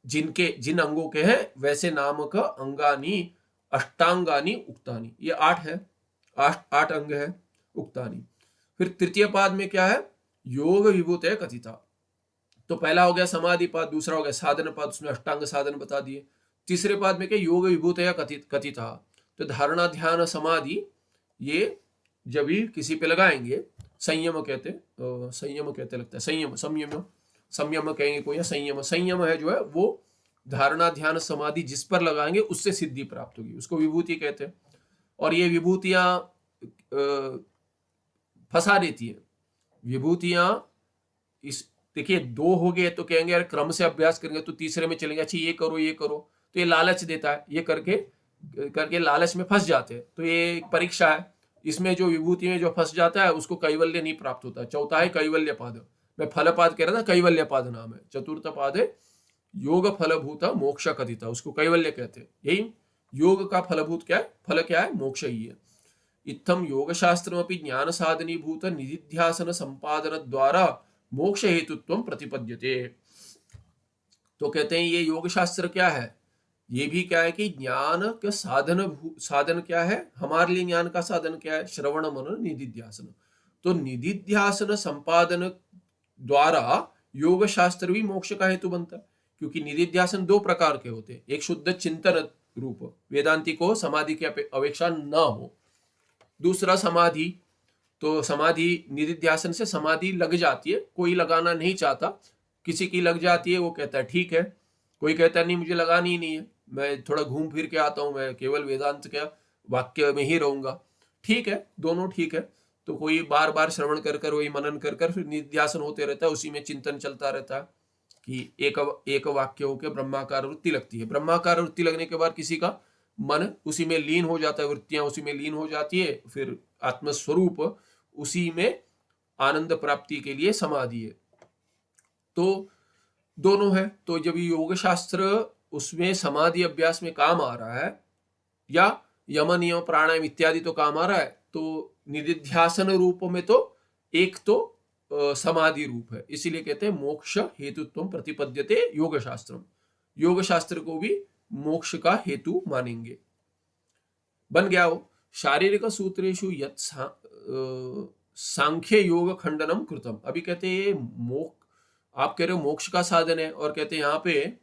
जिन अंगों के हैं वैसे नाम का अंगानी अष्टांगानी उक्तानी, ये 8 है, 8 अंग है उक्तानी। फिर तृतीय पाद में क्या है, योग विभूतय कथिता। तो पहला हो गया समाधि पाद, दूसरा हो गया साधन पाद, उसमें अष्टांग साधन बता दिए। तीसरे पाद में क्या, योग विभूतय कथिता। तो धारणा ध्यान समाधि ये जब भी किसी पे लगाएंगे, संयम कहते लगता है, संयम कहेंगे कोई, संयम है जो है वो धारणा ध्यान समाधि जिस पर लगाएंगे उससे सिद्धि प्राप्त होगी, उसको विभूति कहते हैं। और ये विभूतियां फंसा देती है। विभूतियां इस देखिए, दो हो गए तो कहेंगे यार क्रम से अभ्यास करेंगे तो तीसरे में चलेंगे, अच्छा ये करो ये करो, तो ये लालच देता है, ये करके करके लालच में फंस जाते हैं। तो ये एक परीक्षा है, इसमें जो विभूति में जो फंस जाता है उसको कैवल्य नहीं प्राप्त होता। चौथा है कैवल्य पाद, मैं फलपाद कह रहा था, कैवल्य पाद नाम है। चतुर्थ पाद है योग फलभूत मोक्ष कथिता, उसको कैवल्य कहते हैं। यही योग का फलभूत क्या है, फल क्या है, मोक्ष ही है। इत्थम योग शास्त्रमपि ज्ञान साधनीभूत निधिध्यासन संपादन द्वारा मोक्ष हेतुत्व प्रतिपद्यते। तो कहते हैं ये योग शास्त्र क्या है, ये भी क्या है कि ज्ञान का साधन क्या है, हमारे लिए ज्ञान का साधन क्या है, श्रवण मनन निधिध्यासन। तो निधिध्यासन संपादन द्वारा योग शास्त्र भी मोक्ष का हेतु बनता है, क्योंकि निधिध्यासन दो प्रकार के होते हैं। एक शुद्ध चिंतन रूप, वेदांती को समाधि की अपेक्षा न हो। दूसरा समाधि, तो समाधि निधिध्यासन से समाधि लग जाती है, कोई लगाना नहीं चाहता, किसी की लग जाती है, वो कहता है ठीक है। कोई कहता है नहीं मुझे लगानी ही नहीं है, मैं थोड़ा घूम फिर के आता हूं, मैं केवल वेदांत के वाक्य में ही रहूंगा। ठीक है, दोनों ठीक है। तो कोई बार बार श्रवण कर कर वही मनन कर कर फिर निधिध्यासन होते रहता है, उसी में चिंतन चलता रहता है कि एक वाक्य होकर ब्रह्माकार वृत्ति लगती है। ब्रह्माकार वृत्ति लगने के बाद किसी का मन उसी में लीन हो जाता है, वृत्तियां उसी में लीन हो जाती है, फिर आत्मस्वरूप उसी में आनंद प्राप्ति के लिए समाधि है। तो दोनों है। तो जब योग शास्त्र उसमें समाधि अभ्यास में काम आ रहा है, या यम नियम प्राणायाम इत्यादि तो काम आ रहा है, तो निधिध्यासन रूप में तो एक तो समाधि रूप है, इसीलिए कहते हैं मोक्ष हेतुत्व प्रतिपद्यते योग शास्त्रम। योग शास्त्र को भी मोक्ष का हेतु मानेंगे। बन गया वो शारीरिक सूत्रेषु यत् सांख्य योग खंडनम कृतम। अभी कहते हैं आप कह रहे हो मोक्ष का साधन है, और कहते हैं यहाँ पे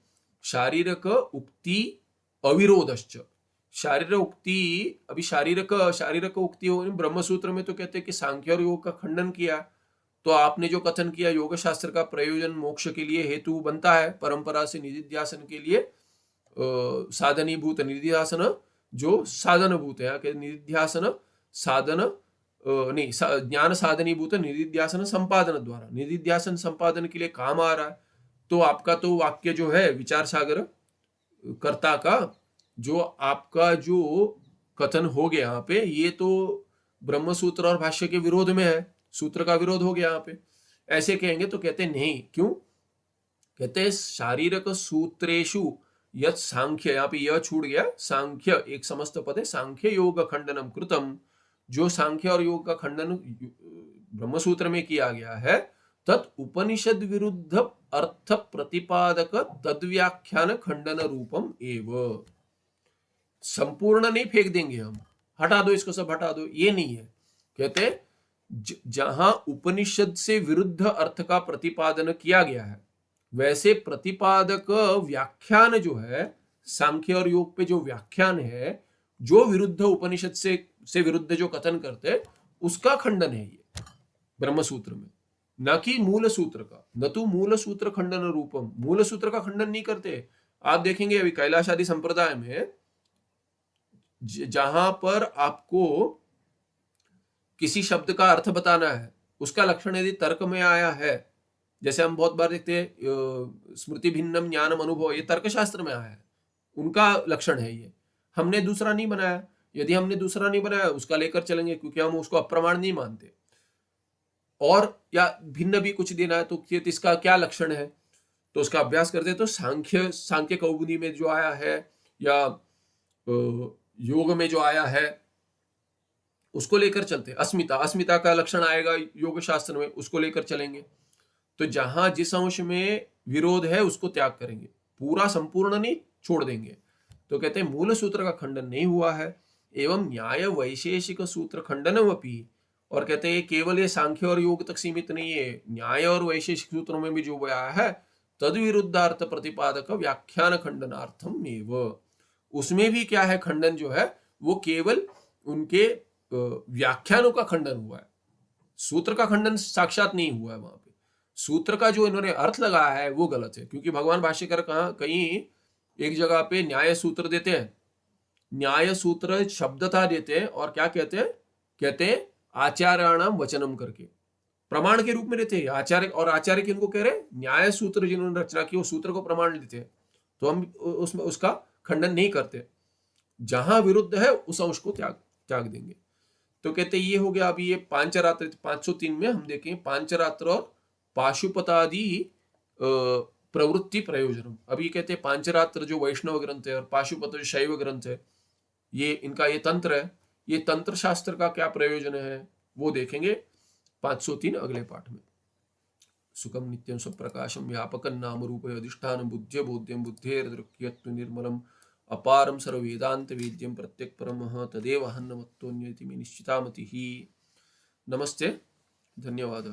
शारीरिक उक्ति अविरोधश्च। शारीरिक उक्ति, अभी शारीरिक उक्ति ब्रह्म सूत्र में तो कहते हैं कि सांख्य और योग का खंडन किया, तो आपने जो कथन किया योग शास्त्र का प्रयोजन मोक्ष के लिए हेतु बनता है, परंपरा से निधिध्यासन के लिए साधनीभूत निधिध्यासन जो साधनभूत है, निधिध्यासन साधन नहीं, ज्ञान साधनीभूत निधिध्यासन संपादन द्वारा निधिध्यासन संपादन के लिए काम आ रहा है। तो आपका तो वाक्य जो है विचार सागर कर्ता का, जो आपका जो कथन हो गया यहाँ पे, ये तो ब्रह्म सूत्र और भाष्य के विरोध में है, सूत्र का विरोध हो गया यहाँ पे। ऐसे कहेंगे तो कहते नहीं, क्यों कहते शारीरिक सूत्रेषु यत् सांख्य, यहाँ पे यह छूट गया, सांख्य एक समस्त पद है, सांख्य योग खंडनम कृतम, जो सांख्य और योग का खंडन ब्रह्मसूत्र में किया गया है, तत् उपनिषद विरुद्ध अर्थ प्रतिपादक तद्व्याख्यान खंडन रूपम एव। संपूर्ण नहीं फेंक देंगे हम, हटा दो इसको, सब हटा दो, ये नहीं है। कहते जहां उपनिषद से विरुद्ध अर्थ का प्रतिपादन किया गया है, वैसे प्रतिपादक व्याख्यान जो है सांख्य और योग पे जो व्याख्यान है, जो विरुद्ध उपनिषद से विरुद्ध जो कथन करते, उसका खंडन है ये ब्रह्म सूत्र में, न कि मूल सूत्र का। न तो मूल सूत्र खंडन रूपम, मूल सूत्र का खंडन नहीं करते। आप देखेंगे अभी कैलाशादि संप्रदाय में जहां पर आपको किसी शब्द का अर्थ बताना है, उसका लक्षण यदि तर्क में आया है, जैसे हम बहुत बार देखते हैं स्मृति भिन्नम ज्ञानम अनुभव, ये तर्कशास्त्र में आया है, उनका लक्षण है ये। हमने दूसरा नहीं बनाया, यदि हमने दूसरा नहीं बनाया उसका लेकर चलेंगे, क्योंकि हम उसको अप्रमाण नहीं मानते। और या भिन्न भी कुछ देना है तो इसका क्या लक्षण है, तो उसका अभ्यास करते तो सांख्य कौमुदी में जो आया है या योग में जो आया है उसको लेकर चलते। अस्मिता का लक्षण आएगा योग शास्त्र में, उसको लेकर चलेंगे। तो जहां जिस अंश में विरोध है उसको त्याग करेंगे, पूरा संपूर्ण नहीं छोड़ देंगे। तो कहते हैं मूल सूत्र का खंडन नहीं हुआ है, एवं न्याय वैशेषिक सूत्र खंडनम अपि। और कहते हैं केवल ये सांख्य और योग तक सीमित नहीं है, न्याय और वैशेषिक सूत्रों में भी जो आया है तद विरुद्धार्थ प्रतिपादक व्याख्यान खंडनार्थम एव, उसमें भी क्या है, खंडन जो है वो केवल उनके व्याख्यानों का खंडन हुआ है, सूत्र का खंडन साक्षात नहीं हुआ है। वहां पे सूत्र का जो इन्होंने अर्थ लगाया है वो गलत है, क्योंकि भगवान भाष्यकर कहीं एक जगह पे न्याय सूत्र देते हैं, न्याय सूत्र शब्दता देते हैं और क्या कहते हैं, कहते हैं आचार्याणाम वचनम करके प्रमाण के रूप में देते हैं आचार्य। और आचार्य किनको कह रहे हैं, न्याय सूत्र जिन्होंने रचना की वो सूत्र को प्रमाण देते हैं, तो हम उसमें उसका खंडन नहीं करते, जहां विरुद्ध है उस अंश को त्याग त्याग देंगे। तो कहते ये हो गया। अभी ये पांचरात्र 503 में हम देखें पांचरात्र और पाशुपतादि प्रवृत्ति प्रयोजनम। अभी कहते हैं पांचरात्र जो वैष्णव ग्रंथ है और पाशुपत जो शैव ग्रंथ है, ये इनका ये तंत्र है, ये तंत्र शास्त्र का क्या प्रयोजन है वो देखेंगे 503 अगले पाठ में। सुखम नित्यम स्वप्रकाशम व्यापकं नाम रूपे अधिष्ठानं बुद्ध्य बोध्यं बुद्धेर्दृक्यत्व निर्मलम अपारम सर्ववेदांत वेद्यम प्रत्यक परमः तदेव हन्नमत्तोन्यति मे निश्चितामतिः। नमस्ते, धन्यवाद।